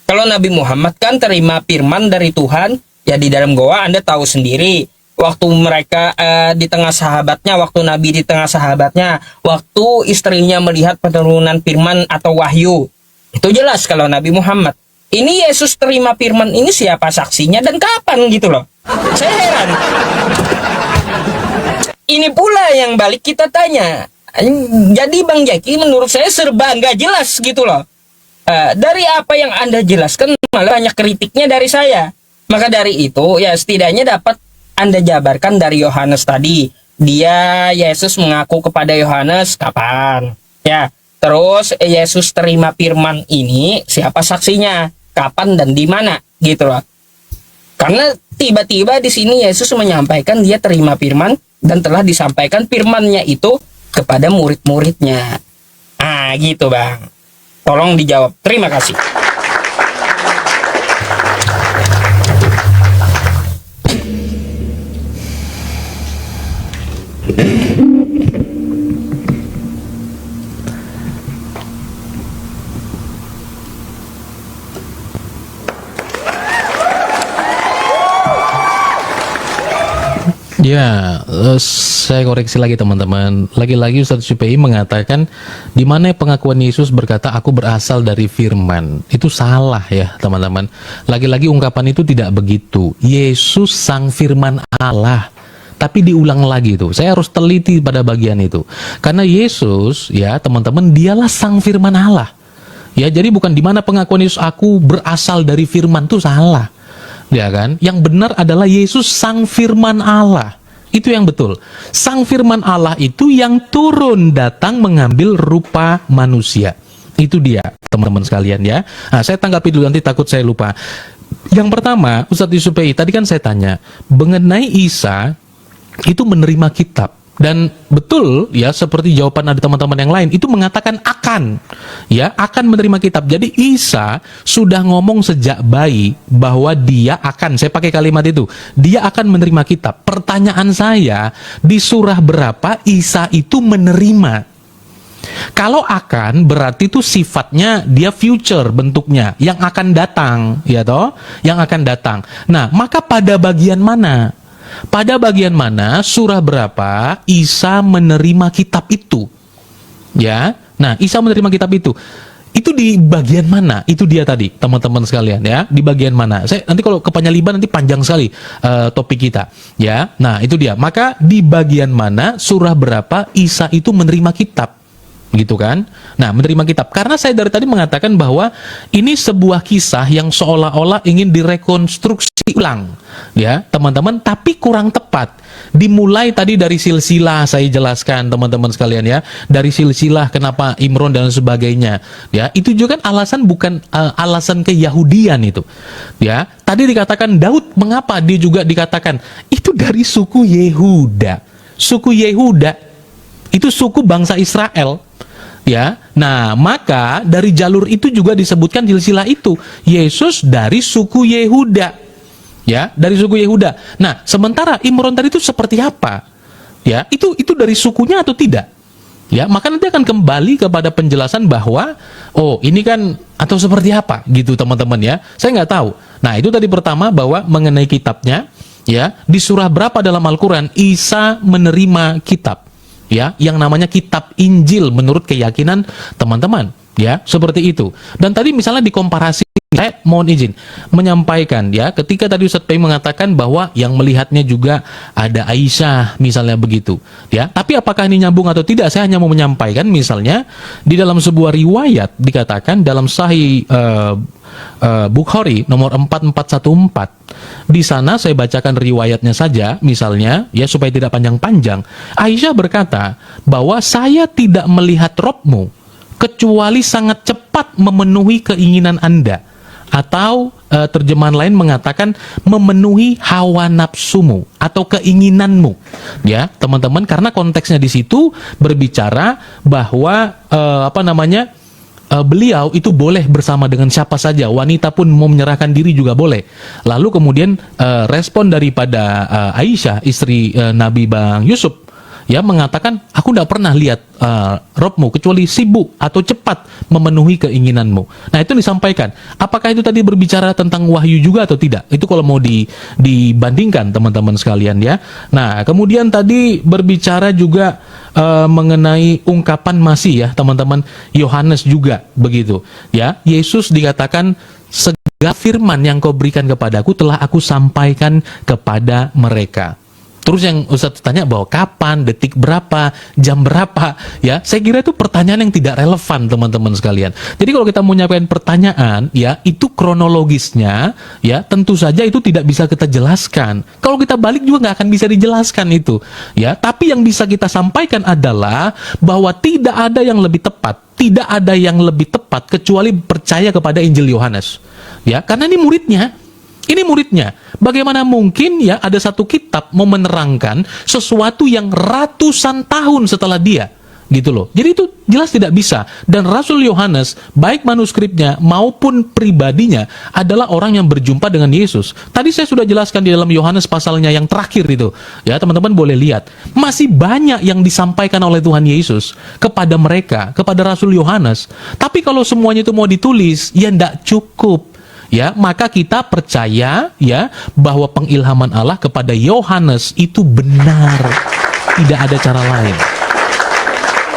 Kalau Nabi Muhammad kan terima firman dari Tuhan, ya di dalam goa Anda tahu sendiri. Waktu mereka di tengah sahabatnya, waktu Nabi di tengah sahabatnya, waktu istrinya melihat penurunan firman atau wahyu. Itu jelas kalau Nabi Muhammad. Ini Yesus terima firman ini siapa saksinya dan kapan gitu loh. Saya heran. Ini pula yang balik kita tanya. Jadi Bang Jaki menurut saya serba nggak jelas gitu loh. Dari apa yang Anda jelaskan malah banyak kritiknya dari saya. Maka dari itu ya setidaknya dapat Anda jabarkan dari Yohanes tadi. Dia Yesus mengaku kepada Yohanes kapan? Ya, terus Yesus terima firman ini siapa saksinya? Kapan dan di mana? Gitu loh. Karena tiba-tiba di sini Yesus menyampaikan dia terima firman dan telah disampaikan firman-Nya itu kepada murid-muridnya. Gitu Bang. Tolong dijawab. Terima kasih.
Ya, saya koreksi lagi teman-teman. Lagi-lagi Ustadz Syupe'i mengatakan di mana pengakuan Yesus berkata aku berasal dari firman. Itu salah ya teman-teman. Lagi-lagi ungkapan itu tidak begitu. Yesus sang firman Allah. Tapi diulang lagi itu. Saya harus teliti pada bagian itu. Karena Yesus ya teman-teman dialah sang firman Allah. Ya, jadi bukan di mana pengakuan Yesus aku berasal dari firman itu salah. Ya kan? Yang benar adalah Yesus sang firman Allah. Itu yang betul. Sang firman Allah itu yang turun datang mengambil rupa manusia. Itu dia, teman-teman sekalian ya. Nah, saya tanggapi dulu nanti takut saya lupa. Yang pertama, Ustadz Yusupei, tadi kan saya tanya mengenai Isa itu menerima kitab. Dan betul ya seperti jawaban ada teman-teman yang lain itu mengatakan akan menerima kitab. Jadi Isa sudah ngomong sejak bayi bahwa dia akan, saya pakai kalimat itu, dia akan menerima kitab. Pertanyaan saya, di surah berapa Isa itu menerima? Kalau akan berarti itu sifatnya dia future bentuknya yang akan datang, ya toh, yang akan datang. Nah, maka pada bagian mana? Pada bagian mana surah berapa Isa menerima kitab itu? Ya. Nah, Isa menerima kitab itu. Itu di bagian mana? Itu dia tadi, teman-teman sekalian ya. Di bagian mana? Saya nanti kalau ke penyaliban nanti panjang sekali topik kita, ya. Nah, itu dia. Maka di bagian mana surah berapa Isa itu menerima kitab? Gitu kan? Nah, menerima kitab. Karena saya dari tadi mengatakan bahwa ini sebuah kisah yang seolah-olah ingin direkonstruksi ulang, ya, teman-teman, tapi kurang tepat. Dimulai tadi dari silsilah saya jelaskan, teman-teman sekalian ya, dari silsilah kenapa Imron dan sebagainya, ya. Itu juga kan alasan bukan alasan keyahudian itu. Ya, tadi dikatakan Daud, mengapa dia juga dikatakan itu dari suku Yehuda. Suku Yehuda itu suku bangsa Israel. Ya, nah maka dari jalur itu juga disebutkan silsilah itu Yesus dari suku Yehuda, ya, dari suku Yehuda. Nah, sementara Imron tadi itu seperti apa? Ya, itu dari sukunya atau tidak? Ya, maka nanti akan kembali kepada penjelasan bahwa oh ini kan atau seperti apa gitu teman-teman ya. Saya nggak tahu. Nah, itu tadi pertama bahwa mengenai kitabnya, ya, di surah berapa dalam Al-Quran Isa menerima kitab? Ya, yang namanya kitab Injil menurut keyakinan teman-teman, ya, seperti itu. Dan tadi misalnya dikomparasi, saya mohon izin menyampaikan ya, ketika tadi Ustadz Pei mengatakan bahwa yang melihatnya juga ada Aisyah misalnya begitu, ya. Tapi apakah ini nyambung atau tidak? Saya hanya mau menyampaikan misalnya di dalam sebuah riwayat dikatakan dalam Sahih Bukhari nomor 4414. Di sana saya bacakan riwayatnya saja misalnya ya supaya tidak panjang-panjang. Aisyah berkata bahwa saya tidak melihat Robmu kecuali sangat cepat memenuhi keinginan Anda. Atau terjemahan lain mengatakan memenuhi hawa nafsumu atau keinginanmu, ya teman-teman, karena konteksnya di situ berbicara bahwa beliau itu boleh bersama dengan siapa saja, wanita pun mau menyerahkan diri juga boleh. Lalu kemudian respon daripada Aisyah, istri Nabi Bang Yusuf, ya mengatakan, aku tidak pernah lihat Robmu kecuali sibuk atau cepat memenuhi keinginanmu. Nah itu disampaikan. Apakah itu tadi berbicara tentang wahyu juga atau tidak? Itu kalau mau dibandingkan teman-teman sekalian ya. Nah kemudian tadi berbicara juga mengenai ungkapan masih ya teman-teman, Yohanes juga begitu. Ya, Yesus dikatakan, segala firman yang kau berikan kepadaku telah aku sampaikan kepada mereka. Terus yang Ustadz tanya bahwa kapan, detik berapa, jam berapa, ya saya kira itu pertanyaan yang tidak relevan teman-teman sekalian. Jadi kalau kita mau nyampaikan pertanyaan, ya itu kronologisnya, ya tentu saja itu tidak bisa kita jelaskan. Kalau kita balik juga nggak akan bisa dijelaskan itu, ya. Tapi yang bisa kita sampaikan adalah bahwa tidak ada yang lebih tepat, tidak ada yang lebih tepat kecuali percaya kepada Injil Yohanes, ya karena ini muridnya. Ini muridnya. Bagaimana mungkin ya ada satu kitab mau menerangkan sesuatu yang ratusan tahun setelah dia, gitu loh. Jadi itu jelas tidak bisa. Dan Rasul Yohanes, baik manuskripnya maupun pribadinya, adalah orang yang berjumpa dengan Yesus. Tadi saya sudah jelaskan di dalam Yohanes pasalnya yang terakhir itu. Ya, teman-teman boleh lihat. Masih banyak yang disampaikan oleh Tuhan Yesus kepada mereka, kepada Rasul Yohanes. Tapi kalau semuanya itu mau ditulis, ya tidak cukup. Ya, maka kita percaya ya bahwa pengilhaman Allah kepada Yohanes itu benar. Tidak ada cara lain.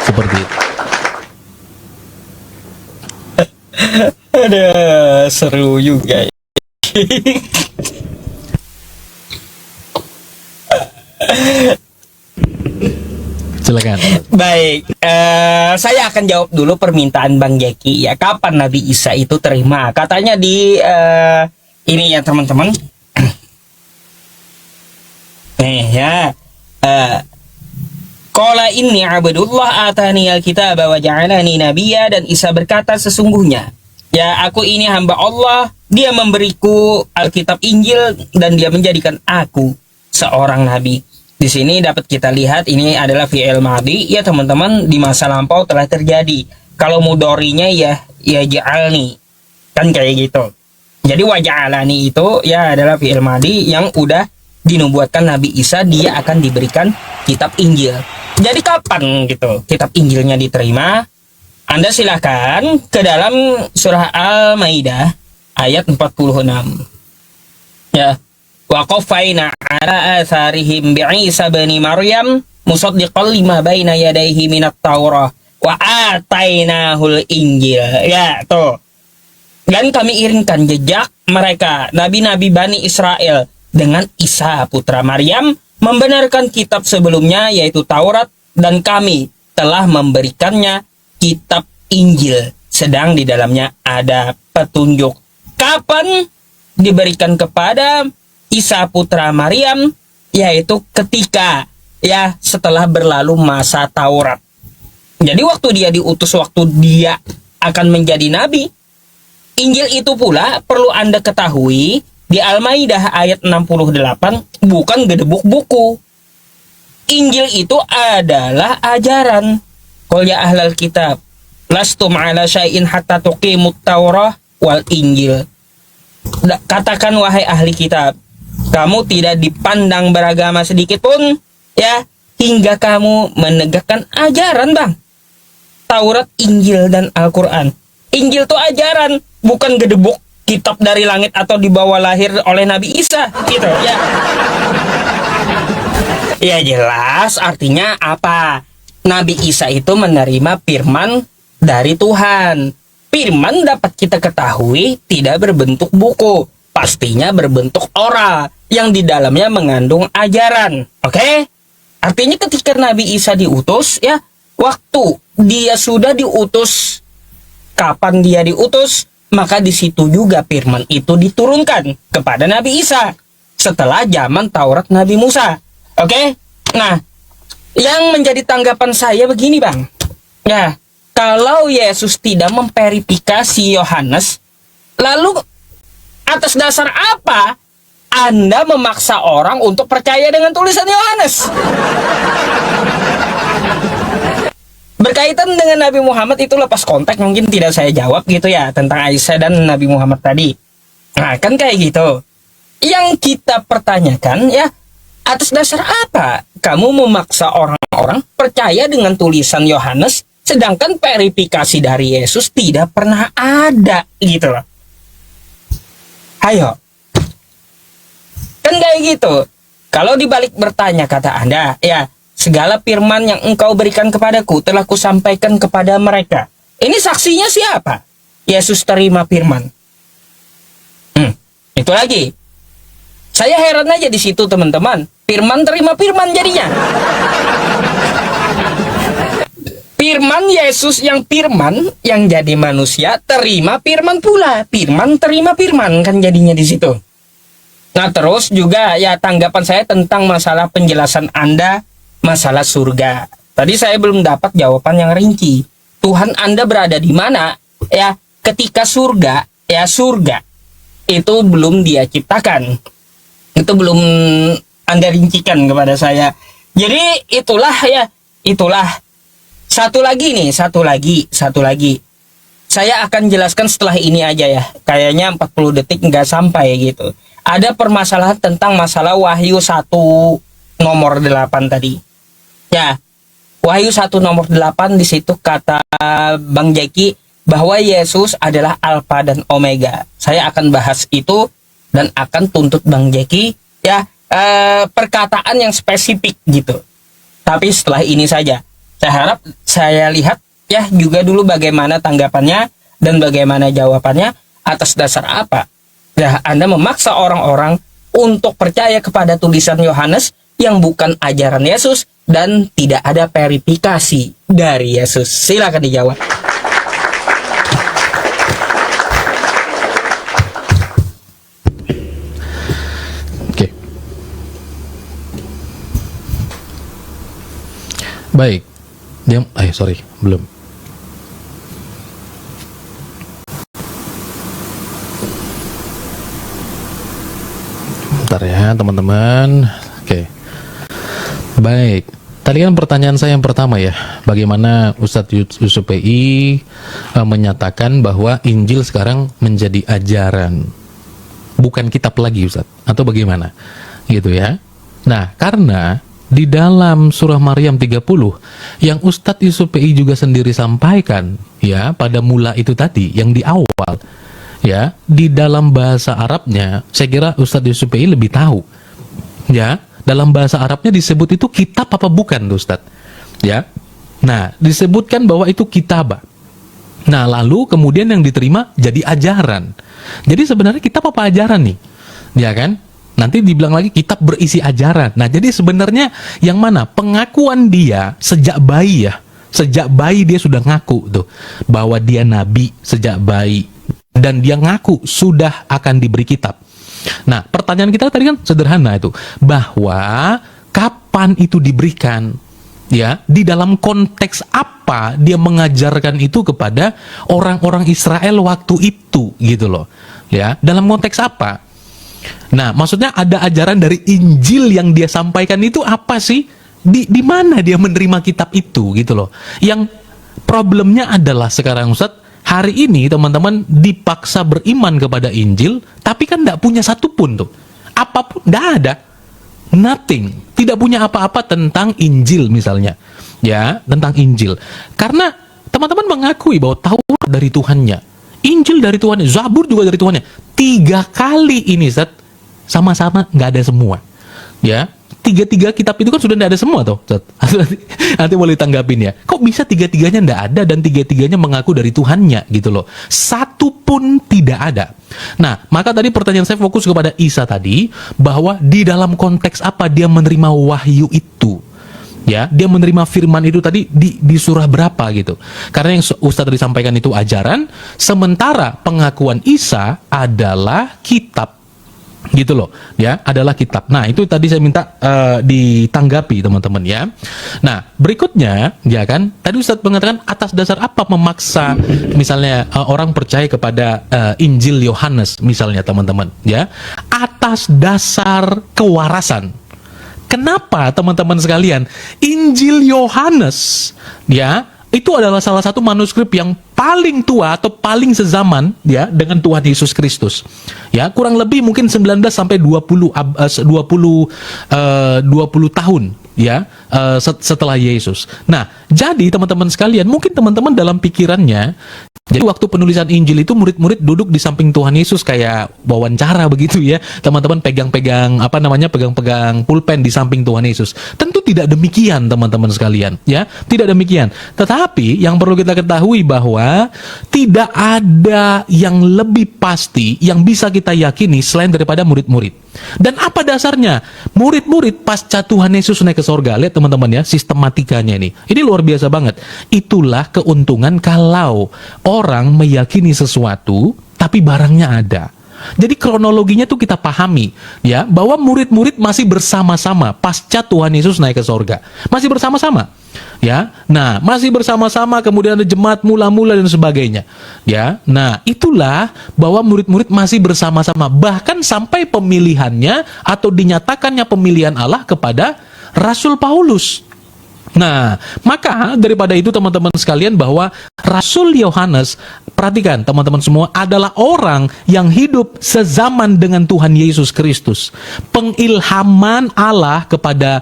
Seperti itu.
Ada seru juga.
Silakan.
Baik, saya akan jawab dulu permintaan Bang Jeki ya. Kapan Nabi Isa itu terima? Katanya di ini ya teman-teman. Nih ya. Qala inni abdullah atani alkitab wa ja'alani nabiyya, dan Isa berkata, sesungguhnya ya aku ini hamba Allah, dia memberiku Alkitab Injil dan dia menjadikan aku seorang nabi. Di sini dapat kita lihat ini adalah fi'il madhi ya teman-teman, di masa lampau telah terjadi. Kalau mudhari'nya ya ja'alni, kan kayak gitu. Jadi wa ja'alani itu ya adalah fi'il madhi yang udah dinubuatkan Nabi Isa dia akan diberikan kitab Injil. Jadi kapan gitu kitab Injilnya diterima? Anda silakan ke dalam surah Al-Maidah ayat 46. Ya. Wa qaffayna ala atharihim bi'isa bani Maryam musaddiqan lima baina yadayhi minat Taurah wa atainahul Injil. Ya, tuh. Dan kami iringkan jejak mereka nabi-nabi Bani Israel dengan Isa putra Maryam, membenarkan kitab sebelumnya yaitu Taurat, dan kami telah memberikannya kitab Injil, sedang di dalamnya ada petunjuk. Kapan diberikan kepada Isa putra Maryam? Yaitu ketika ya setelah berlalu masa Taurat. Jadi waktu dia diutus, waktu dia akan menjadi nabi. Injil itu pula perlu Anda ketahui, di Al-Maidah ayat 68 bukan gedebuk buku. Injil itu adalah ajaran. Qul ya ahlal kitab lastum ala syai'in hatta tuqimut Taurah wal Injil. Katakan wahai ahli kitab, kamu tidak dipandang beragama sedikit pun ya hingga kamu menegakkan ajaran, Bang. Taurat, Injil, dan Al-Quran. Injil itu ajaran, bukan gedebuk kitab dari langit atau dibawa lahir oleh Nabi Isa gitu ya. Ya jelas artinya apa? Nabi Isa itu menerima firman dari Tuhan. Firman dapat kita ketahui tidak berbentuk buku, pastinya berbentuk oral yang di dalamnya mengandung ajaran. Oke? Artinya ketika Nabi Isa diutus ya, waktu dia sudah diutus, kapan dia diutus, maka di situ juga firman itu diturunkan kepada Nabi Isa setelah zaman Taurat Nabi Musa. Oke? Nah, yang menjadi tanggapan saya begini, Bang. Ya, kalau Yesus tidak memverifikasi Yohanes, lalu atas dasar apa Anda memaksa orang untuk percaya dengan tulisan Yohanes? Berkaitan dengan Nabi Muhammad itu lepas konteks, mungkin tidak saya jawab gitu ya, tentang Aisyah dan Nabi Muhammad tadi. Nah, kan kayak gitu. Yang kita pertanyakan ya, atas dasar apa kamu memaksa orang-orang percaya dengan tulisan Yohanes, sedangkan verifikasi dari Yesus tidak pernah ada gitu loh. Ayo. Kan kayak gitu. Kalau dibalik bertanya kata Anda, ya, segala firman yang engkau berikan kepadaku telah kusampaikan kepada mereka. Ini saksinya siapa? Yesus terima firman. Itu lagi. Saya heran aja di situ, teman-teman. Firman terima firman jadinya. Firman Yesus yang firman yang jadi manusia terima firman pula. Firman terima firman kan jadinya di situ. Nah, terus juga ya tanggapan saya tentang masalah penjelasan Anda masalah surga. Tadi saya belum dapat jawaban yang rinci. Tuhan Anda berada di mana? Ya, ketika surga, ya surga itu belum Dia ciptakan. Itu belum Anda rincikan kepada saya. Jadi itulah ya, itulah. Satu lagi. Saya akan jelaskan setelah ini aja ya. Kayaknya 40 detik nggak sampai gitu. Ada permasalahan tentang masalah Wahyu 1 nomor 8 tadi. Ya, Wahyu 1 nomor 8 di situ kata Bang Jeki bahwa Yesus adalah Alfa dan Omega. Saya akan bahas itu dan akan tuntut Bang Jeki ya, perkataan yang spesifik gitu. Tapi setelah ini saja. Saya harap saya lihat ya juga dulu bagaimana tanggapannya dan bagaimana jawabannya, atas dasar apa ya Anda memaksa orang-orang untuk percaya kepada tulisan Yohanes yang bukan ajaran Yesus dan tidak ada verifikasi dari Yesus. Silakan dijawab.
Oke. Baik. Sorry, belum. Bentar ya, teman-teman. Oke. Baik. Tadi kan pertanyaan saya yang pertama ya, bagaimana Ustadz Yusuf PI menyatakan bahwa Injil sekarang menjadi ajaran, bukan kitab lagi Ustadz, atau bagaimana? Gitu ya. Nah, karena di dalam surah Maryam 30 yang Ustadz Yusuf PI juga sendiri sampaikan ya pada mula itu tadi yang di awal ya, di dalam bahasa Arabnya saya kira Ustadz Yusuf PI lebih tahu ya, dalam bahasa Arabnya disebut itu kitab apa bukan tuh Ustadz ya. Nah, disebutkan bahwa itu kitab. Nah, lalu kemudian yang diterima jadi ajaran. Jadi sebenarnya kitab apa ajaran nih ya kan? Nanti dibilang lagi kitab berisi ajaran. Nah, jadi sebenarnya yang mana? Pengakuan dia sejak bayi ya. Sejak bayi dia sudah ngaku tuh bahwa dia nabi sejak bayi, dan dia ngaku sudah akan diberi kitab. Nah, pertanyaan kita tadi kan sederhana itu, bahwa kapan itu diberikan? Ya, di dalam konteks apa dia mengajarkan itu kepada orang-orang Israel waktu itu gitu loh. Ya, dalam konteks apa? Nah, maksudnya ada ajaran dari Injil yang dia sampaikan itu apa sih? Di mana dia menerima kitab itu gitu loh. Yang problemnya adalah sekarang Ustadz, hari ini teman-teman dipaksa beriman kepada Injil, tapi kan tidak punya satupun tuh. Apapun, tidak ada. Nothing. Tidak punya apa-apa tentang Injil misalnya. Ya, tentang Injil. Karena teman-teman mengakui bahwa Taurat dari Tuhannya, Injil dari Tuhannya, Zabur juga dari Tuhannya. 3 kali ini Ustaz, sama-sama nggak ada semua. Ya, 3 kitab itu kan sudah nggak ada semua tuh Ustaz. Nanti boleh tanggapin ya. Kok bisa 3-3-nya nggak ada dan 3-3-nya mengaku dari Tuhannya gitu loh. Satu pun tidak ada. Nah, maka tadi pertanyaan saya fokus kepada Isa tadi, bahwa di dalam konteks apa dia menerima wahyu itu. Ya, dia menerima firman itu tadi di surah berapa gitu. Karena yang Ustaz tadi sampaikan itu ajaran, sementara pengakuan Isa adalah kitab. gitu loh ya, adalah kitab. Nah itu tadi saya minta ditanggapi teman-teman ya. Nah berikutnya ya kan, tadi Ustadz mengatakan atas dasar apa memaksa misalnya orang percaya kepada Injil Yohanes misalnya teman-teman ya, atas dasar kewarasan. Kenapa teman-teman sekalian, Injil Yohanes ya itu adalah salah satu manuskrip yang paling tua atau paling sezaman ya dengan Tuhan Yesus Kristus. Ya, kurang lebih mungkin 19 sampai 20 tahun ya setelah Yesus. Nah, jadi teman-teman sekalian, mungkin teman-teman dalam pikirannya, jadi waktu penulisan Injil itu murid-murid duduk di samping Tuhan Yesus kayak wawancara begitu ya. Teman-teman pegang-pegang pegang-pegang pulpen di samping Tuhan Yesus. Tentu tidak demikian teman-teman sekalian ya, tidak demikian. Tetapi yang perlu kita ketahui bahwa tidak ada yang lebih pasti yang bisa kita yakini selain daripada murid-murid. Dan apa dasarnya? Murid-murid pasca Tuhan Yesus naik ke sorga. Lihat teman-teman ya, sistematikanya ini. Ini luar biasa banget. Itulah keuntungan kalau orang meyakini sesuatu, tapi barangnya ada. Jadi kronologinya tuh kita pahami ya, bahwa murid-murid masih bersama-sama pasca Tuhan Yesus naik ke sorga, masih bersama-sama ya. Nah masih bersama-sama, kemudian ada jemaat mula-mula dan sebagainya ya. Nah itulah bahwa murid-murid masih bersama-sama, bahkan sampai pemilihannya atau dinyatakannya pemilihan Allah kepada Rasul Paulus. Nah, maka daripada itu teman-teman sekalian, bahwa Rasul Yohanes, perhatikan teman-teman semua, adalah orang yang hidup sezaman dengan Tuhan Yesus Kristus. Pengilhaman Allah kepada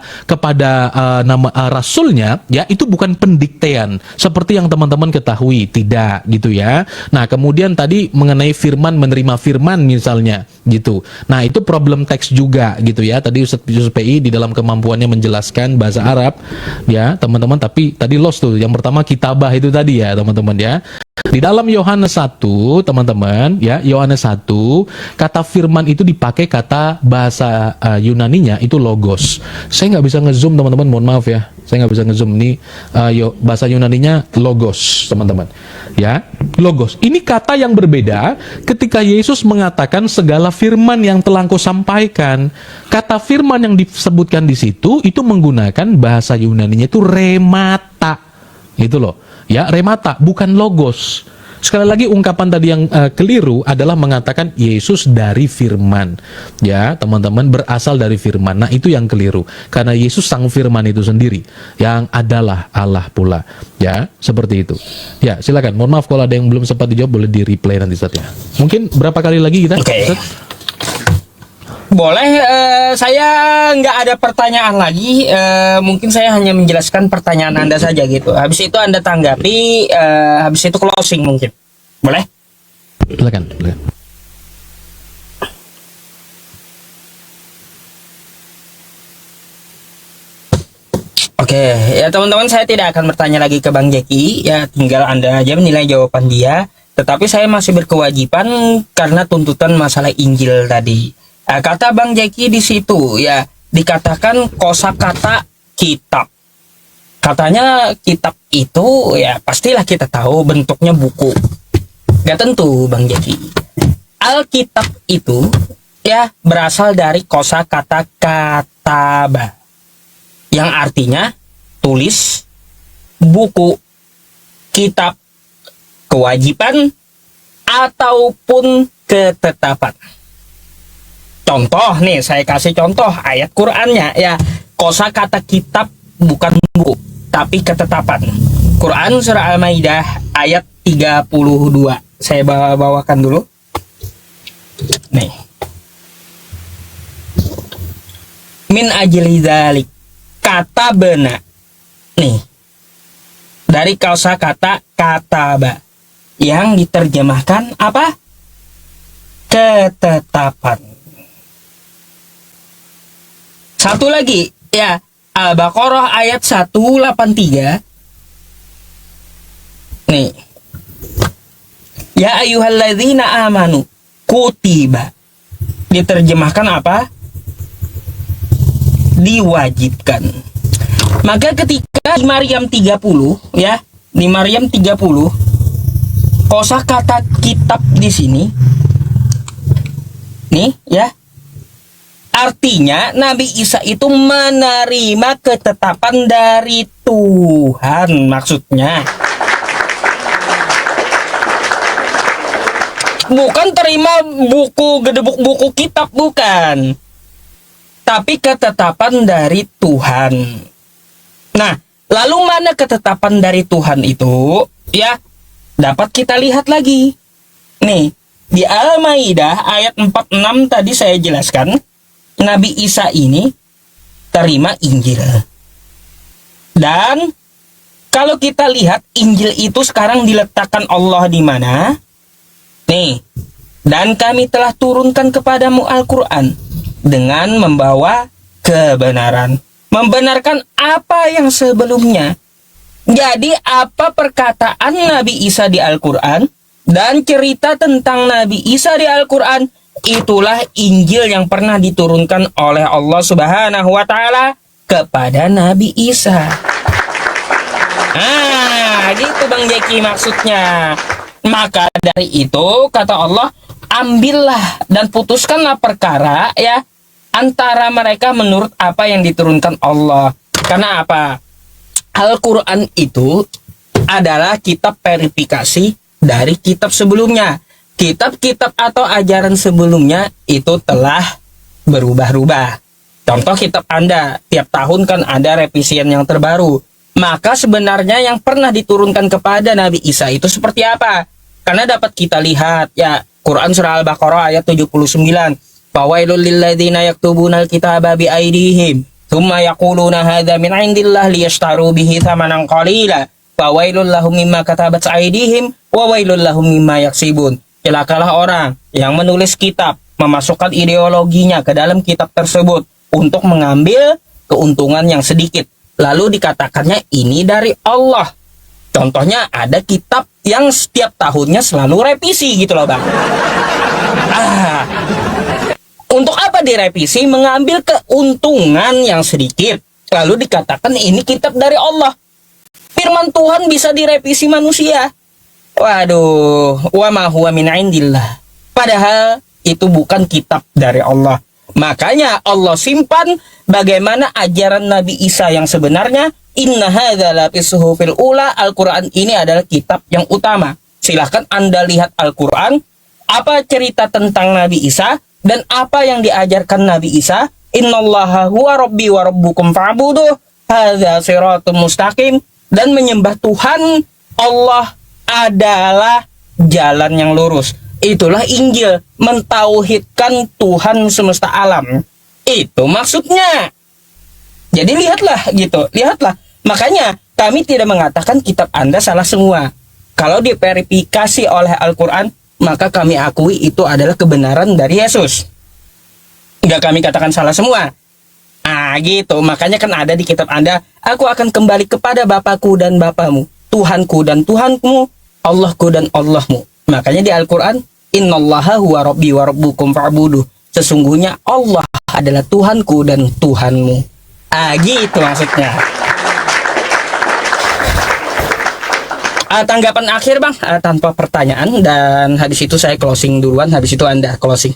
rasulnya ya, itu bukan pendiktean seperti yang teman-teman ketahui, tidak gitu ya. Nah, kemudian tadi mengenai firman, menerima firman misalnya gitu. Nah, itu problem teks juga gitu ya. Tadi Ustadz Yusuf PI di dalam kemampuannya menjelaskan bahasa Arab ya teman-teman, tapi tadi lost tuh yang pertama kitabah itu tadi ya teman-teman ya. Di dalam Yohanes 1 teman-teman ya, Yohanes 1 kata firman itu dipakai kata bahasa Yunaninya itu logos. Saya nggak bisa ngezoom teman-teman, mohon maaf ya, saya nggak bisa ngezoom ini bahasa Yunaninya logos teman-teman ya, logos. Ini kata yang berbeda ketika Yesus mengatakan segala firman yang telah Engkau sampaikan. Kata firman yang disebutkan di situ itu menggunakan bahasa Yunaninya itu remata, itu loh ya, remata bukan logos. Sekali lagi ungkapan tadi yang keliru adalah mengatakan Yesus dari firman ya teman-teman, berasal dari firman. Nah itu yang keliru, karena Yesus sang firman itu sendiri yang adalah Allah pula ya, seperti itu ya. Silakan, mohon maaf kalau ada yang belum sempat dijawab, boleh di replay nanti Ustaz ya. Mungkin berapa kali lagi kita Ustaz?
Boleh, saya nggak ada pertanyaan lagi. Mungkin saya hanya menjelaskan pertanyaan Anda saja gitu. Habis itu Anda tanggapi, habis itu closing mungkin. Boleh?
Silakan.
Oke, ya teman-teman, saya tidak akan bertanya lagi ke Bang Jeki. Ya tinggal Anda aja menilai jawaban dia. Tetapi saya masih berkewajiban karena tuntutan masalah Injil tadi. Kata Bang Jeki di situ ya, dikatakan kosakata kitab. Katanya kitab itu ya pastilah kita tahu bentuknya buku. Gak tentu Bang Jeki. Alkitab itu ya berasal dari kosakata kataba, yang artinya tulis, buku, kitab, kewajiban, ataupun ketetapan. Contoh nih, saya kasih contoh ayat Qur'annya ya. Kosakata kitab bukan buku, tapi ketetapan. Quran surah Al-Maidah ayat 32. Saya bawakan dulu. Nih. Min ajli dzalik, kata benak. Nih. Dari kosakata kataba yang diterjemahkan apa? Ketetapan. Satu lagi ya, Al-Baqarah ayat 183. Nih. Ya ayyuhalladzina amanu kutiba. Diterjemahkan apa? Diwajibkan. Maka ketika di Maryam 30 ya, di Maryam 30 kosakata kitab di sini nih ya, Artinya Nabi Isa itu menerima ketetapan dari Tuhan, maksudnya. Bukan terima buku gedebuk buku kitab, bukan. Tapi ketetapan dari Tuhan. Nah, lalu mana ketetapan dari Tuhan itu? Ya, dapat kita lihat lagi. Nih, di Al-Maidah ayat 46 tadi saya jelaskan, Nabi Isa ini terima Injil. Dan kalau kita lihat Injil itu sekarang diletakkan Allah di mana? Nih, dan kami telah turunkan kepadamu Al-Quran dengan membawa kebenaran. Membenarkan apa yang sebelumnya. Jadi apa perkataan Nabi Isa di Al-Quran dan cerita tentang Nabi Isa di Al-Quran, itulah Injil yang pernah diturunkan oleh Allah Subhanahu wa Ta'ala kepada Nabi Isa. Gitu Bang Jeki maksudnya. Maka dari itu kata Allah, ambillah dan putuskanlah perkara ya antara mereka menurut apa yang diturunkan Allah. Karena apa? Al-Quran itu adalah kitab verifikasi dari kitab sebelumnya. Kitab-kitab atau ajaran sebelumnya itu telah berubah-ubah. Contoh kitab Anda, tiap tahun kan ada revisian yang terbaru. Maka sebenarnya yang pernah diturunkan kepada Nabi Isa itu seperti apa? Karena dapat kita lihat ya, Quran surah Al-Baqarah ayat 79. Fawailul lilladzina yaktubuna al-kitaba biaydihim thumma yaquluna hadza min 'indillah liyashtaru bihi thamanan qalila. Fawailul lahum mimma katabat aydihim wa wailul lahum mimma yaksibun. Celakalah orang yang menulis kitab, memasukkan ideologinya ke dalam kitab tersebut untuk mengambil keuntungan yang sedikit. Lalu dikatakannya ini dari Allah. Contohnya ada kitab yang setiap tahunnya selalu revisi gitu loh Bang. Untuk apa direvisi? Mengambil keuntungan yang sedikit. Lalu dikatakan ini kitab dari Allah. Firman Tuhan bisa direvisi manusia. Waduh, wa ma huwa min indillah. Padahal itu bukan kitab dari Allah. Makanya Allah simpan bagaimana ajaran Nabi Isa yang sebenarnya. Inna hadza la fis suhufil ula. Al-Quran ini adalah kitab yang utama. Silahkan Anda lihat Al-Quran, apa cerita tentang Nabi Isa dan apa yang diajarkan Nabi Isa. Innallaha huwa rabbi wa rabbukum fa'buduh hadza siratum mustaqim. Dan menyembah Tuhan Allah adalah jalan yang lurus. Itulah Injil, mentauhidkan Tuhan semesta alam. Itu maksudnya. Jadi lihatlah gitu, lihatlah. Makanya kami tidak mengatakan kitab Anda salah semua. Kalau diverifikasi oleh Al-Quran, maka kami akui itu adalah kebenaran dari Yesus. Enggak kami katakan salah semua. Gitu. Makanya kan ada di kitab Anda, aku akan kembali kepada Bapakku dan Bapamu, Tuhanku dan Tuhanmu, Allahku dan Allahmu. Makanya di Al-Quran, Innallaha huwa rabbi wa rabbukum fa'buduh. Sesungguhnya Allah adalah Tuhanku dan Tuhanmu. Gitu maksudnya. Tanggapan akhir Bang, tanpa pertanyaan. Dan habis itu saya closing duluan, habis itu Anda closing.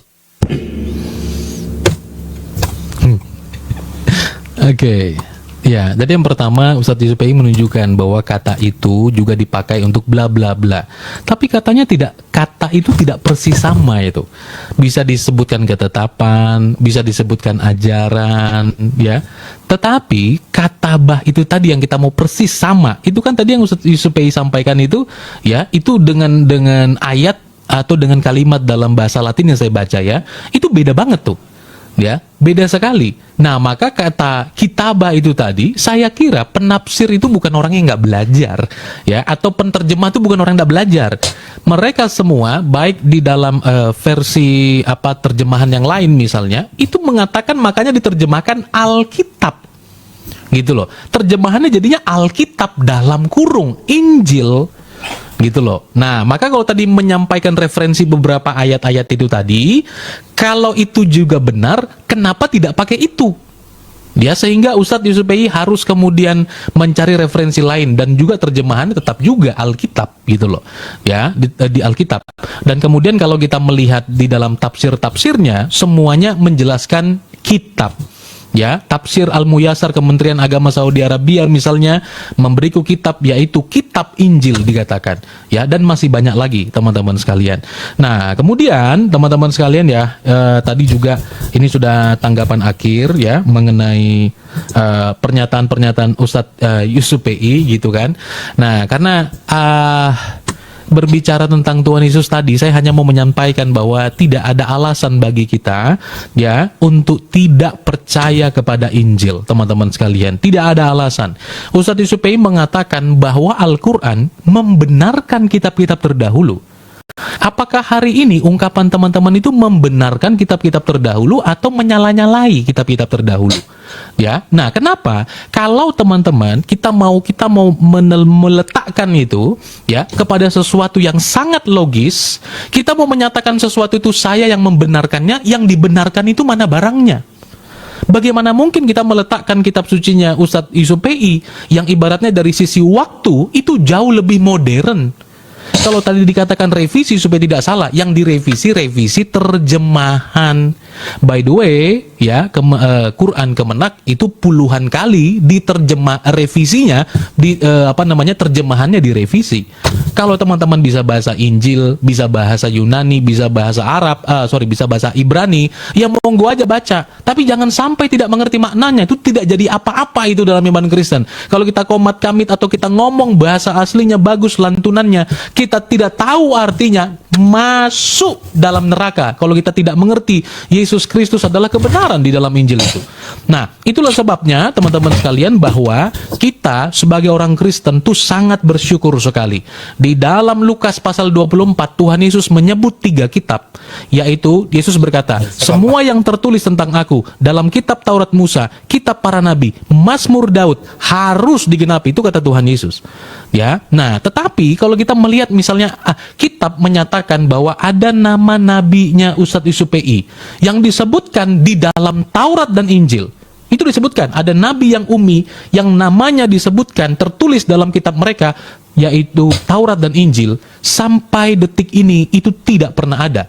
Oke. Ya, jadi yang pertama Ustadz Yusuf PI menunjukkan bahwa kata itu juga dipakai untuk bla bla bla. Tapi katanya kata itu tidak persis sama itu. Bisa disebutkan ketetapan, bisa disebutkan ajaran, ya. Tetapi katabah itu tadi yang kita mau persis sama. Itu kan tadi yang Ustadz Yusuf PI sampaikan itu, ya, itu dengan ayat atau dengan kalimat dalam bahasa Latin yang saya baca ya, itu beda banget tuh. Ya, beda sekali. Nah, maka kata kitabah itu tadi, saya kira penafsir itu bukan orang yang nggak belajar, ya, atau penterjemah itu bukan orang yang nggak belajar. Mereka semua, baik di dalam versi terjemahan yang lain misalnya, itu mengatakan makanya diterjemahkan Alkitab, gitu loh. Terjemahannya jadinya Alkitab dalam kurung Injil. Gitu loh. Nah, maka kalau tadi menyampaikan referensi beberapa ayat-ayat itu tadi, kalau itu juga benar, kenapa tidak pakai itu? Ya, sehingga Ustadz Yusuf PI harus kemudian mencari referensi lain dan juga terjemahannya tetap juga Alkitab gitu loh. Ya, di Alkitab. Dan kemudian kalau kita melihat di dalam tafsir-tafsirnya, semuanya menjelaskan kitab. Ya, tafsir Al-Muyassar Kementerian Agama Saudi Arabia misalnya memberiku kitab, yaitu kitab Injil dikatakan, ya, dan masih banyak lagi teman-teman sekalian. Nah, kemudian teman-teman sekalian ya, tadi juga ini sudah tanggapan akhir ya mengenai pernyataan-pernyataan Ustadz Yusuf PI gitu kan. Nah, karena berbicara tentang Tuhan Yesus tadi, saya hanya mau menyampaikan bahwa tidak ada alasan bagi kita ya untuk tidak percaya kepada Injil, teman-teman sekalian. Tidak ada alasan. Ustadz Yusuf PI mengatakan bahwa Al-Quran membenarkan kitab-kitab terdahulu. Apakah hari ini ungkapan teman-teman itu membenarkan kitab-kitab terdahulu atau menyala-nyalai kitab-kitab terdahulu? Ya, nah kenapa? Kalau teman-teman kita mau meletakkan itu ya kepada sesuatu yang sangat logis, kita mau menyatakan sesuatu itu saya yang membenarkannya, yang dibenarkan itu mana barangnya? Bagaimana mungkin kita meletakkan kitab sucinya Ustadz Yusuf PI yang ibaratnya dari sisi waktu itu jauh lebih modern? Kalau tadi dikatakan revisi supaya tidak salah, yang direvisi revisi terjemahan. By the way, ya Quran Kemenak itu puluhan kali revisinya terjemahannya direvisi. Kalau teman-teman bisa bahasa Injil, bisa bahasa Yunani, bisa bahasa bisa bahasa Ibrani, ya monggo aja baca. Tapi jangan sampai tidak mengerti maknanya, itu tidak jadi apa-apa itu dalam iman Kristen. Kalau kita komat kamit atau kita ngomong bahasa aslinya bagus lantunannya, kita tidak tahu artinya, masuk dalam neraka kalau kita tidak mengerti Yesus Kristus adalah kebenaran di dalam Injil itu. Nah, itulah sebabnya teman-teman sekalian bahwa kita sebagai orang Kristen tuh sangat bersyukur sekali. Di dalam Lukas pasal 24 Tuhan Yesus menyebut 3 kitab, yaitu Yesus berkata, semua yang tertulis tentang aku dalam kitab Taurat Musa, kitab para nabi, Mazmur Daud harus digenapi, itu kata Tuhan Yesus. Ya, nah tetapi kalau kita melihat misalnya kitab menyatakan bahwa ada nama nabinya Ustadz Yusuf PI yang disebutkan di dalam Taurat dan Injil. Itu disebutkan ada nabi yang ummi yang namanya disebutkan tertulis dalam kitab mereka, yaitu Taurat dan Injil. Sampai detik ini itu tidak pernah ada.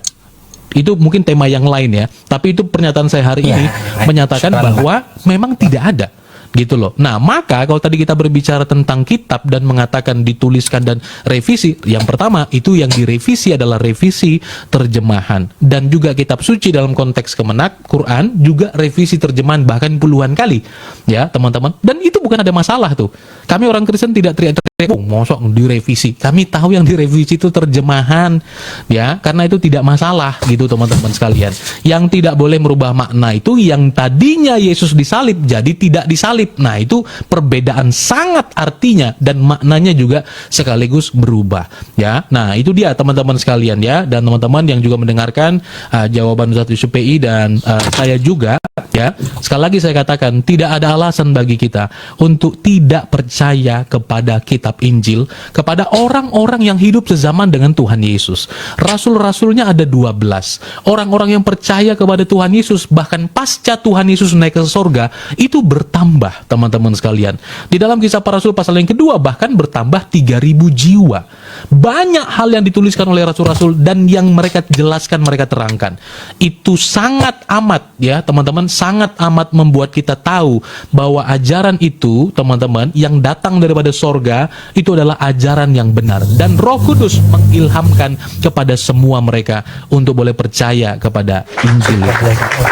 Itu mungkin tema yang lain ya, tapi itu pernyataan saya hari ini menyatakan bahwa memang tidak ada. Gitu loh. Nah, maka kalau tadi kita berbicara tentang kitab dan mengatakan dituliskan dan revisi, yang pertama itu yang direvisi adalah revisi terjemahan, dan juga kitab suci dalam konteks Kemenak Quran juga revisi terjemahan bahkan puluhan kali. Ya, teman-teman. Dan itu bukan ada masalah tuh. Kami orang Kristen tidak teriak-teriak, mosok direvisi. Kami tahu yang direvisi itu terjemahan. Ya, karena itu tidak masalah gitu teman-teman sekalian. Yang tidak boleh merubah makna itu yang tadinya Yesus disalib jadi tidak disalib. Nah, itu perbedaan sangat artinya dan maknanya juga sekaligus berubah ya. Nah, itu dia teman-teman sekalian ya, dan teman-teman yang juga mendengarkan jawaban Ustadz Yusuf PI dan saya juga ya. Sekali lagi saya katakan tidak ada alasan bagi kita untuk tidak percaya kepada kitab Injil, kepada orang-orang yang hidup sezaman dengan Tuhan Yesus. Rasul-rasulnya ada 12. Orang-orang yang percaya kepada Tuhan Yesus bahkan pasca Tuhan Yesus naik ke sorga itu bertambah teman-teman sekalian. Di dalam Kisah Para Rasul pasal yang kedua bahkan bertambah 3.000 jiwa. Banyak hal yang dituliskan oleh rasul-rasul dan yang mereka jelaskan, mereka terangkan. Itu sangat amat ya teman-teman, sangat amat membuat kita tahu bahwa ajaran itu teman-teman yang datang daripada sorga itu adalah ajaran yang benar, dan Roh Kudus mengilhamkan kepada semua mereka untuk boleh percaya kepada Injil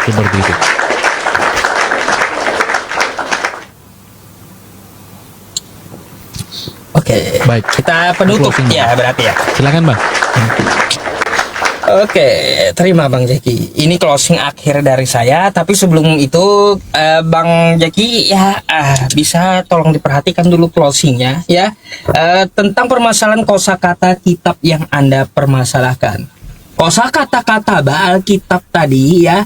seperti itu.
Oke,
baik.
Kita penutup ya berarti ya.
Silakan Bang.
Oke, terima Bang Jeki. Ini closing akhir dari saya. Tapi sebelum itu, Bang Jeki ya bisa tolong diperhatikan dulu closingnya ya, tentang permasalahan kosakata kitab yang Anda permasalahkan. Kosakata Baal kitab tadi ya,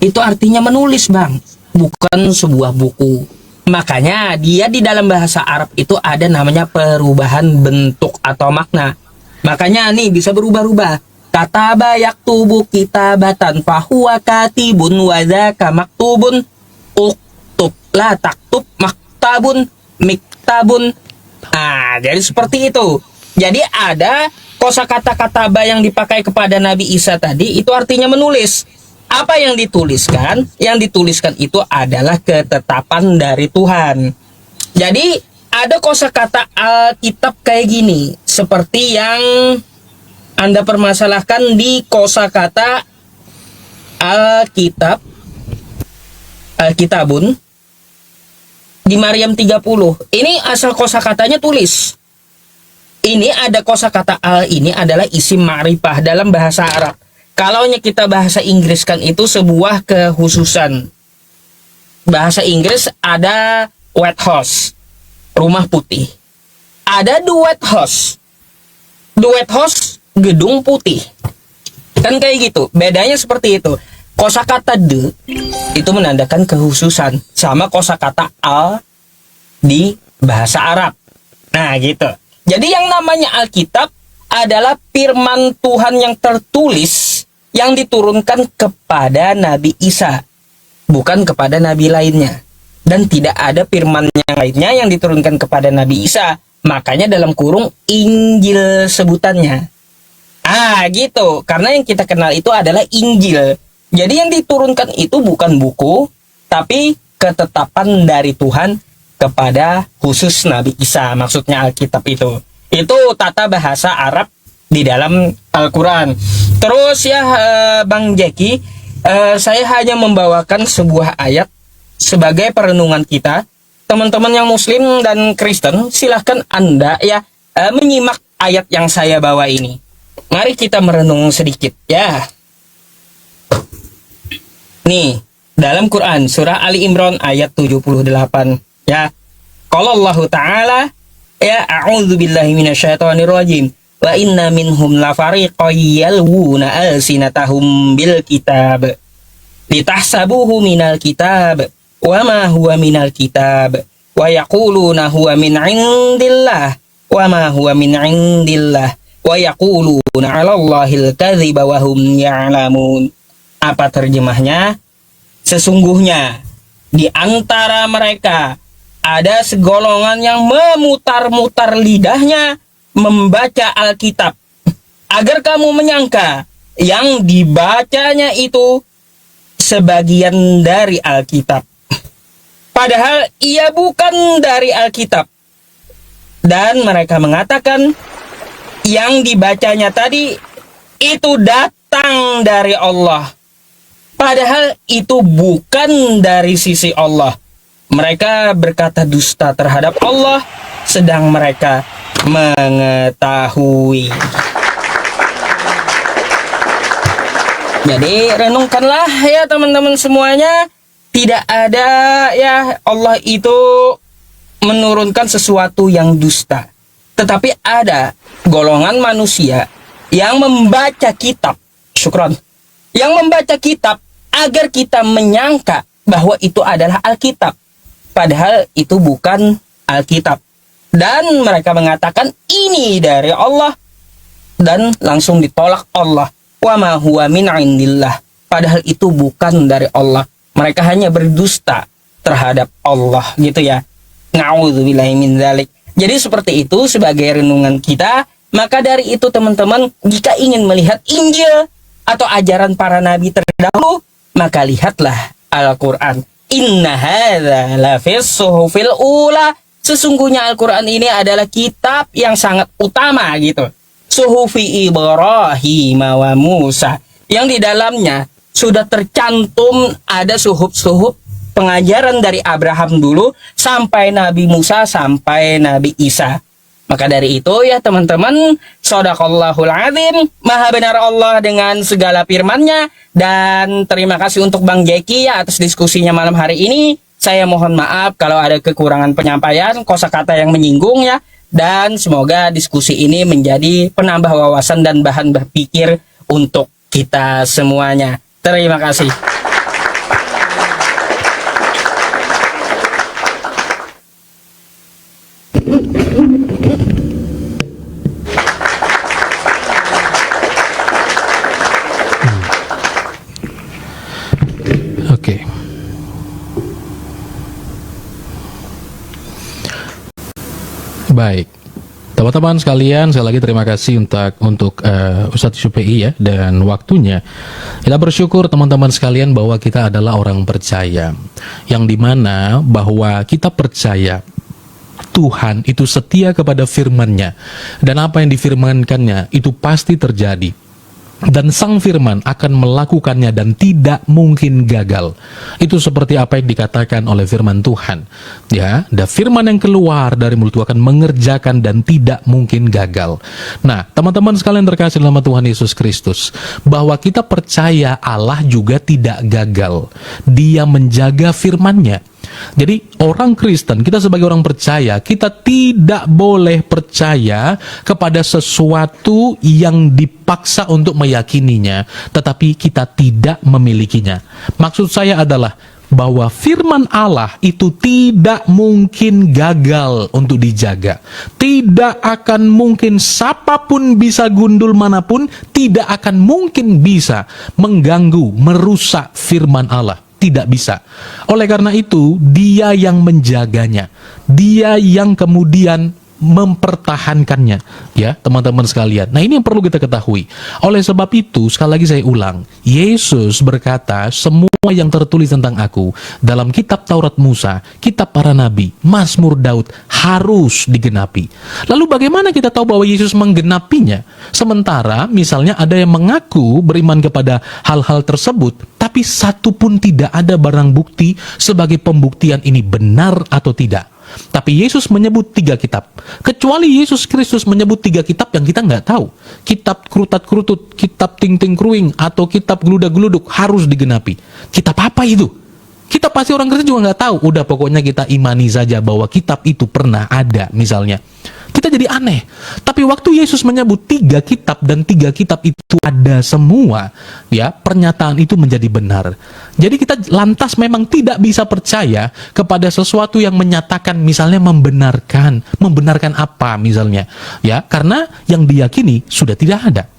itu artinya menulis Bang, bukan sebuah buku. Makanya dia di dalam bahasa Arab itu ada namanya perubahan bentuk atau makna. Makanya nih bisa berubah-ubah. Kataba yaktubu kitabatan fahuwa katibun wa dzaka maktubun uktub la taktub maktabun miktabun. Nah, jadi seperti itu. Jadi ada kosakata kataba yang dipakai kepada Nabi Isa tadi itu artinya menulis. Apa yang dituliskan? Yang dituliskan itu adalah ketetapan dari Tuhan. Jadi ada kosakata Alkitab kayak gini, seperti yang Anda permasalahkan di kosakata Alkitab, Alkitabun di Maryam 30. Ini asal kosakatanya tulis. Ini ada kosakata al, ini adalah isim ma'rifah dalam bahasa Arab. Kalau kita bahasa Inggriskan itu sebuah kekhususan. Bahasa Inggris ada white house, rumah putih. Ada the white house. The white house, gedung putih. Kan kayak gitu. Bedanya seperti itu. Kosakata the itu menandakan kekhususan, sama kosakata al di bahasa Arab. Nah, gitu. Jadi yang namanya Alkitab adalah firman Tuhan yang tertulis yang diturunkan kepada Nabi Isa, bukan kepada nabi lainnya. Dan tidak ada firman yang lainnya yang diturunkan kepada Nabi Isa. Makanya dalam kurung Injil sebutannya. Gitu. Karena yang kita kenal itu adalah Injil. Jadi yang diturunkan itu bukan buku, tapi ketetapan dari Tuhan kepada khusus Nabi Isa, maksudnya Alkitab itu. Itu tata bahasa Arab di dalam Al-Quran. Terus ya Bang Jeki, saya hanya membawakan sebuah ayat sebagai perenungan kita. Teman-teman yang Muslim dan Kristen, silahkan Anda ya menyimak ayat yang saya bawa ini. Mari kita merenung sedikit ya. Nih, dalam Quran surah Ali Imran ayat 78 ya. Qala Allah Ta'ala ya, a'udzu billahi minasyaitonir rajim. Wa inna minhum la fariqan yalwuna alsinatahum bil kitab litahsabuhu minal kitab wa ma huwa minal kitab wa yaquluna huwa min indillah wa ma huwa min indillah wa yaquluna 'ala Allahil kadziba wa hum ya'lamun. Apa terjemahnya? Sesungguhnya di antara mereka ada segolongan yang memutar-mutar lidahnya membaca Alkitab agar kamu menyangka yang dibacanya itu sebagian dari Alkitab, padahal ia bukan dari Alkitab. Dan mereka mengatakan yang dibacanya tadi itu datang dari Allah, padahal itu bukan dari sisi Allah. Mereka berkata dusta terhadap Allah, sedang mereka mengetahui. Jadi renungkanlah ya teman-teman semuanya. Tidak ada ya Allah itu menurunkan sesuatu yang dusta. Tetapi ada golongan manusia yang membaca kitab. Syukron. Yang membaca kitab agar kita menyangka bahwa itu adalah Alkitab. Padahal itu bukan Alkitab. Dan mereka mengatakan ini dari Allah. Dan langsung ditolak Allah. Wa ma huwa min indillah. Padahal itu bukan dari Allah. Mereka hanya berdusta terhadap Allah gitu ya. Na'udzubillahi min dzalik. Jadi seperti itu sebagai renungan kita. Maka dari itu teman-teman, jika ingin melihat Injil atau ajaran para nabi terdahulu, maka lihatlah Al-Quran. Inna hadza la fis suhufil ula. Sesungguhnya Al-Quran ini adalah kitab yang sangat utama gitu. Suhufi Ibrahim wa Musa. Yang di dalamnya sudah tercantum ada suhuf-suhuf pengajaran dari Abraham dulu sampai Nabi Musa sampai Nabi Isa. Maka dari itu ya teman-teman, Shadaqallahul Azim, maha benar Allah dengan segala firman-Nya. Dan terima kasih untuk Bang Jeki ya atas diskusinya malam hari ini. Saya mohon maaf kalau ada kekurangan penyampaian, kosakata yang menyinggung ya. Dan semoga diskusi ini menjadi penambah wawasan dan bahan berpikir untuk kita semuanya. Terima kasih.
Oke. Baik. Teman-teman sekalian, sekali lagi terima kasih untuk Ustadz Syupe'i ya dan waktunya. Kita bersyukur teman-teman sekalian bahwa kita adalah orang percaya, yang dimana bahwa kita percaya Tuhan itu setia kepada firman-Nya, dan apa yang difirmankannya itu pasti terjadi. Dan Sang Firman akan melakukannya dan tidak mungkin gagal. Itu seperti apa yang dikatakan oleh firman Tuhan. Ya, dan firman yang keluar dari mulut Tuhan akan mengerjakan dan tidak mungkin gagal. Nah, teman-teman sekalian terkasih dalam Tuhan Yesus Kristus, bahwa kita percaya Allah juga tidak gagal. Dia menjaga firman-Nya. Jadi orang Kristen, kita sebagai orang percaya, kita tidak boleh percaya kepada sesuatu yang dipaksa untuk meyakininya, tetapi kita tidak memilikinya. Maksud saya adalah bahwa firman Allah itu tidak mungkin gagal untuk dijaga. Tidak akan mungkin siapapun bisa gundul manapun, tidak akan mungkin bisa mengganggu, merusak firman Allah. Tidak bisa. Oleh karena itu, Dia yang menjaganya. Dia yang kemudian mempertahankannya, ya teman-teman sekalian. Nah, ini yang perlu kita ketahui. Oleh sebab itu, sekali lagi saya ulang, Yesus berkata, semua yang tertulis tentang aku dalam kitab Taurat Musa, kitab para nabi, Mazmur Daud harus digenapi. Lalu bagaimana kita tahu bahwa Yesus menggenapinya? Sementara misalnya ada yang mengaku beriman kepada hal-hal tersebut, tapi satu pun tidak ada barang bukti sebagai pembuktian ini benar atau tidak. Tapi Yesus menyebut 3 kitab. Kecuali Yesus Kristus menyebut 3 kitab yang kita nggak tahu. Kitab kerutat-kerutut, kitab ting-ting-kruing, atau kitab geludak-geluduk harus digenapi. Kitab apa itu? Kita pasti orang Kristen juga nggak tahu. Udah pokoknya kita imani saja bahwa kitab itu pernah ada misalnya. Kita jadi aneh. Tapi waktu Yesus menyebut 3 kitab dan 3 kitab itu ada semua, ya, pernyataan itu menjadi benar. Jadi kita lantas memang tidak bisa percaya kepada sesuatu yang menyatakan misalnya membenarkan apa misalnya, ya, karena yang diyakini sudah tidak ada.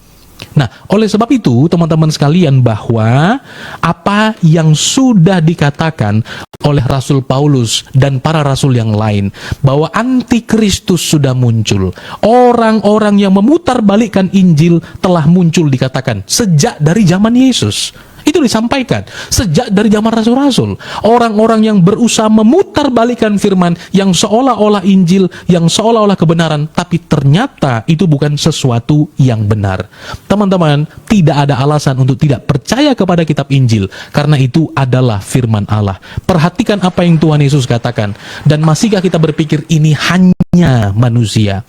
Nah, oleh sebab itu teman-teman sekalian, bahwa apa yang sudah dikatakan oleh Rasul Paulus dan para rasul yang lain, bahwa antikristus sudah muncul, orang-orang yang memutarbalikkan Injil telah muncul, dikatakan sejak dari zaman Yesus. Itu disampaikan sejak dari zaman rasul-rasul. Orang-orang yang berusaha memutarbalikkan firman yang seolah-olah Injil, yang seolah-olah kebenaran, tapi ternyata itu bukan sesuatu yang benar. Teman-teman, tidak ada alasan untuk tidak percaya kepada kitab Injil, karena itu adalah firman Allah. Perhatikan apa yang Tuhan Yesus katakan. Dan masihkah kita berpikir ini hanya manusia?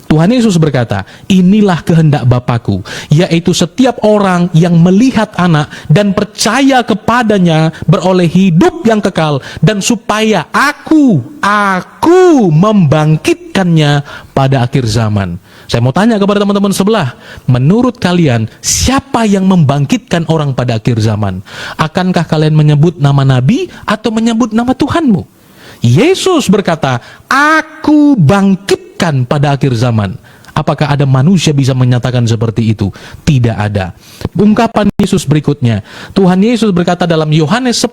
Tuhan Yesus berkata, inilah kehendak Bapa-Ku, yaitu setiap orang yang melihat anak dan percaya kepadanya beroleh hidup yang kekal, dan supaya aku membangkitkannya pada akhir zaman. Saya mau tanya kepada teman-teman sebelah, menurut kalian siapa yang membangkitkan orang pada akhir zaman? Akankah kalian menyebut nama nabi atau menyebut nama Tuhanmu? Yesus berkata, aku bangkitkan pada akhir zaman. Apakah ada manusia bisa menyatakan seperti itu? Tidak ada. Ungkapan Yesus berikutnya, Tuhan Yesus berkata dalam Yohanes 10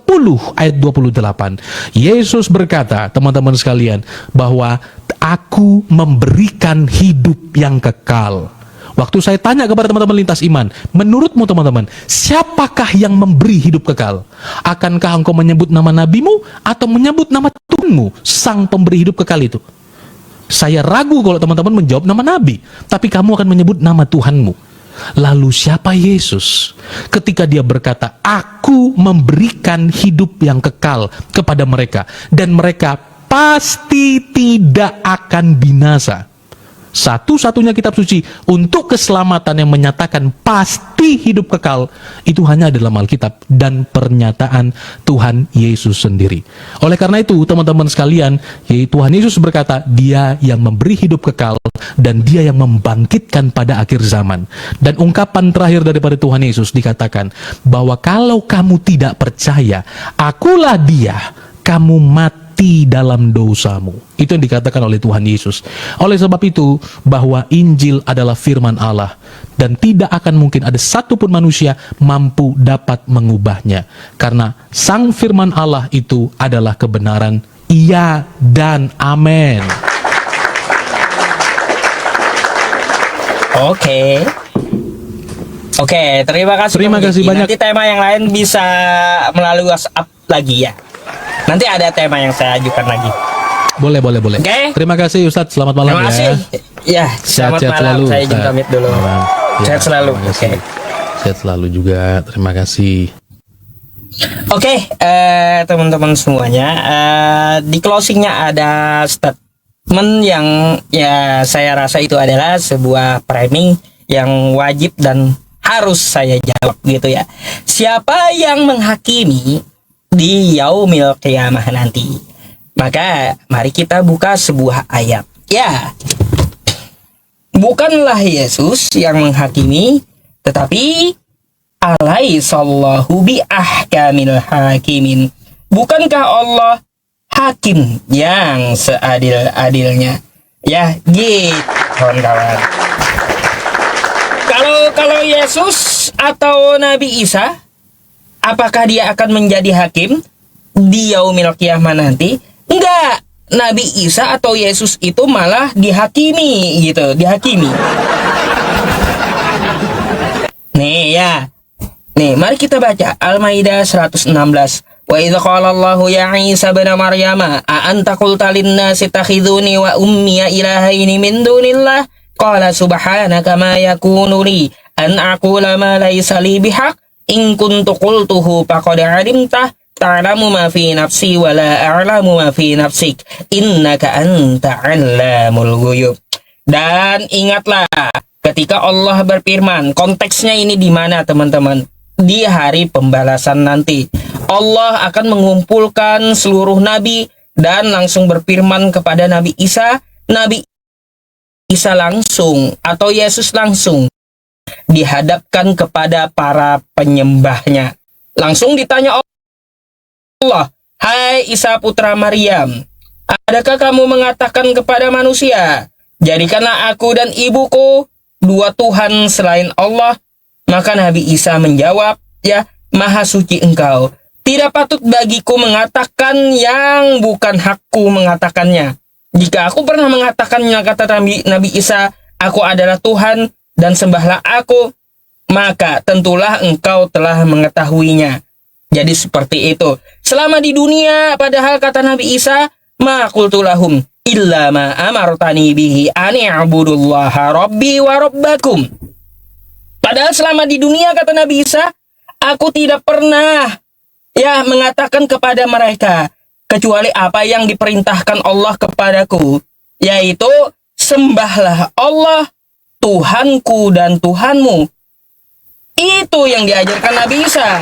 ayat 28. Yesus berkata, teman-teman sekalian, bahwa aku memberikan hidup yang kekal. Waktu saya tanya kepada teman-teman lintas iman, menurutmu teman-teman, siapakah yang memberi hidup kekal? Akankah engkau menyebut nama nabimu atau menyebut nama Tuhanmu, sang pemberi hidup kekal itu? Saya ragu kalau teman-teman menjawab nama nabi, tapi kamu akan menyebut nama Tuhanmu. Lalu siapa Yesus? Ketika dia berkata, aku memberikan hidup yang kekal kepada mereka, dan mereka pasti tidak akan binasa. Satu-satunya kitab suci untuk keselamatan yang menyatakan pasti hidup kekal, itu hanya dalam Alkitab dan pernyataan Tuhan Yesus sendiri. Oleh karena itu, teman-teman sekalian, Tuhan Yesus berkata, dia yang memberi hidup kekal dan dia yang membangkitkan pada akhir zaman. Dan ungkapan terakhir daripada Tuhan Yesus dikatakan bahwa kalau kamu tidak percaya, akulah dia, kamu mati dalam dosamu. Itu yang dikatakan oleh Tuhan Yesus. Oleh sebab itu, bahwa Injil adalah firman Allah, dan tidak akan mungkin ada satupun manusia mampu dapat mengubahnya, karena sang firman Allah itu adalah kebenaran. Iya dan amin.
Oke. Oke, terima kasih.
Terima
Bang
kasih
Diki.
banyak.
Nanti tema yang lain bisa melalui WhatsApp lagi ya. Nanti ada tema yang saya ajukan lagi.
Boleh.
Oke.
Terima kasih Ustadz, selamat malam
Terima
ya.
kasih. Ya, selamat
Sehat-sehat
malam.
selalu.
Saya izin
Ustadz.
pamit dulu.
Malam. Ya,
Sehat selalu.
terima kasih.
Oke.
Sehat selalu juga. Terima kasih.
Oke, teman-teman semuanya, di closingnya ada statement yang ya saya rasa itu adalah sebuah framing yang wajib dan harus saya jawab gitu ya. Siapa yang menghakimi di yaumil qiyamah nanti? Maka mari kita buka sebuah ayat. Ya, bukanlah Yesus yang menghakimi, tetapi alaihissallahu bi ahkamil hakimin. Bukankah Allah hakim yang seadil-adilnya? Ya, gitu kawan-kawan. Kalau Yesus atau Nabi Isa, apakah dia akan menjadi hakim di yaumil qiyamah nanti? Enggak. Nabi Isa atau Yesus itu malah dihakimi gitu, dihakimi. Nih ya. Nih, mari kita baca Al-Maidah 116. Wa idza qala Allahu ya Isa ibn Maryam, a anta qulta lin-nasi takhiduni wa ummi ilahaini min dunillah? Qala subhanaka ma yakunu li an aqula ma laysa li bihaq in kuntu qultuhu faqad 'alimtah ta'lamu ma fi nafsi wa la a'lamu ma fi nafsik innaka anta 'allamul ghuyub. Dan ingatlah ketika Allah berfirman, konteksnya ini di mana teman-teman? Di hari pembalasan nanti Allah akan mengumpulkan seluruh nabi dan langsung berfirman kepada Nabi Isa. Nabi Isa langsung atau Yesus langsung dihadapkan kepada para penyembahnya. Langsung ditanya Allah, "Hai Isa putra Maryam, adakah kamu mengatakan kepada manusia, jadikanlah aku dan ibuku dua Tuhan selain Allah?" Maka Nabi Isa menjawab, ya, Maha suci engkau. Tidak patut bagiku mengatakan yang bukan hakku mengatakannya. Jika aku pernah mengatakannya, kata Nabi Isa, aku adalah Tuhan dan sembahlah aku, maka tentulah engkau telah mengetahuinya. Jadi seperti itu. Selama di dunia, padahal kata Nabi Isa, ma qultu lahum illa ma amartani bihi ani a'budullaha rabbi wa rabbakum. Padahal selama di dunia, kata Nabi Isa, aku tidak pernah mengatakan kepada mereka kecuali apa yang diperintahkan Allah kepadaku, yaitu sembahlah Allah, Tuhanku dan Tuhanmu. Itu yang diajarkan Nabi Isa.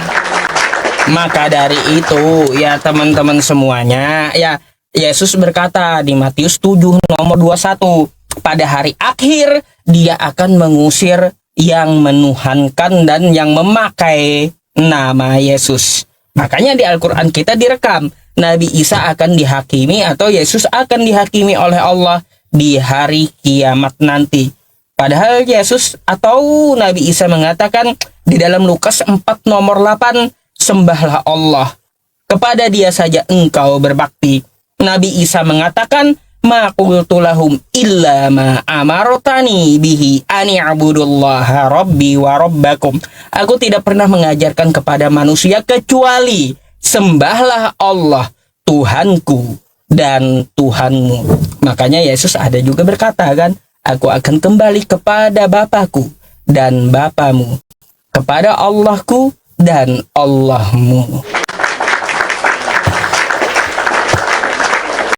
Maka dari itu, ya teman-teman semuanya, ya Yesus berkata di Matius 7 nomor 21, pada hari akhir dia akan mengusir yang menuhankan dan yang memakai nama Yesus. Makanya di Al-Quran kita direkam Nabi Isa akan dihakimi atau Yesus akan dihakimi oleh Allah di hari kiamat nanti. Padahal Yesus atau Nabi Isa mengatakan di dalam Lukas 4 nomor 8, sembahlah Allah, kepada dia saja engkau berbakti. Nabi Isa mengatakan, ma qultu lahum illa ma amartani bihi ani a'budullaha rabbi wa rabbakum. Aku tidak pernah mengajarkan kepada manusia kecuali sembahlah Allah, Tuhanku dan Tuhanmu. Makanya Yesus ada juga berkata kan, aku akan kembali kepada Bapakku dan Bapamu, kepada Allahku dan Allahmu.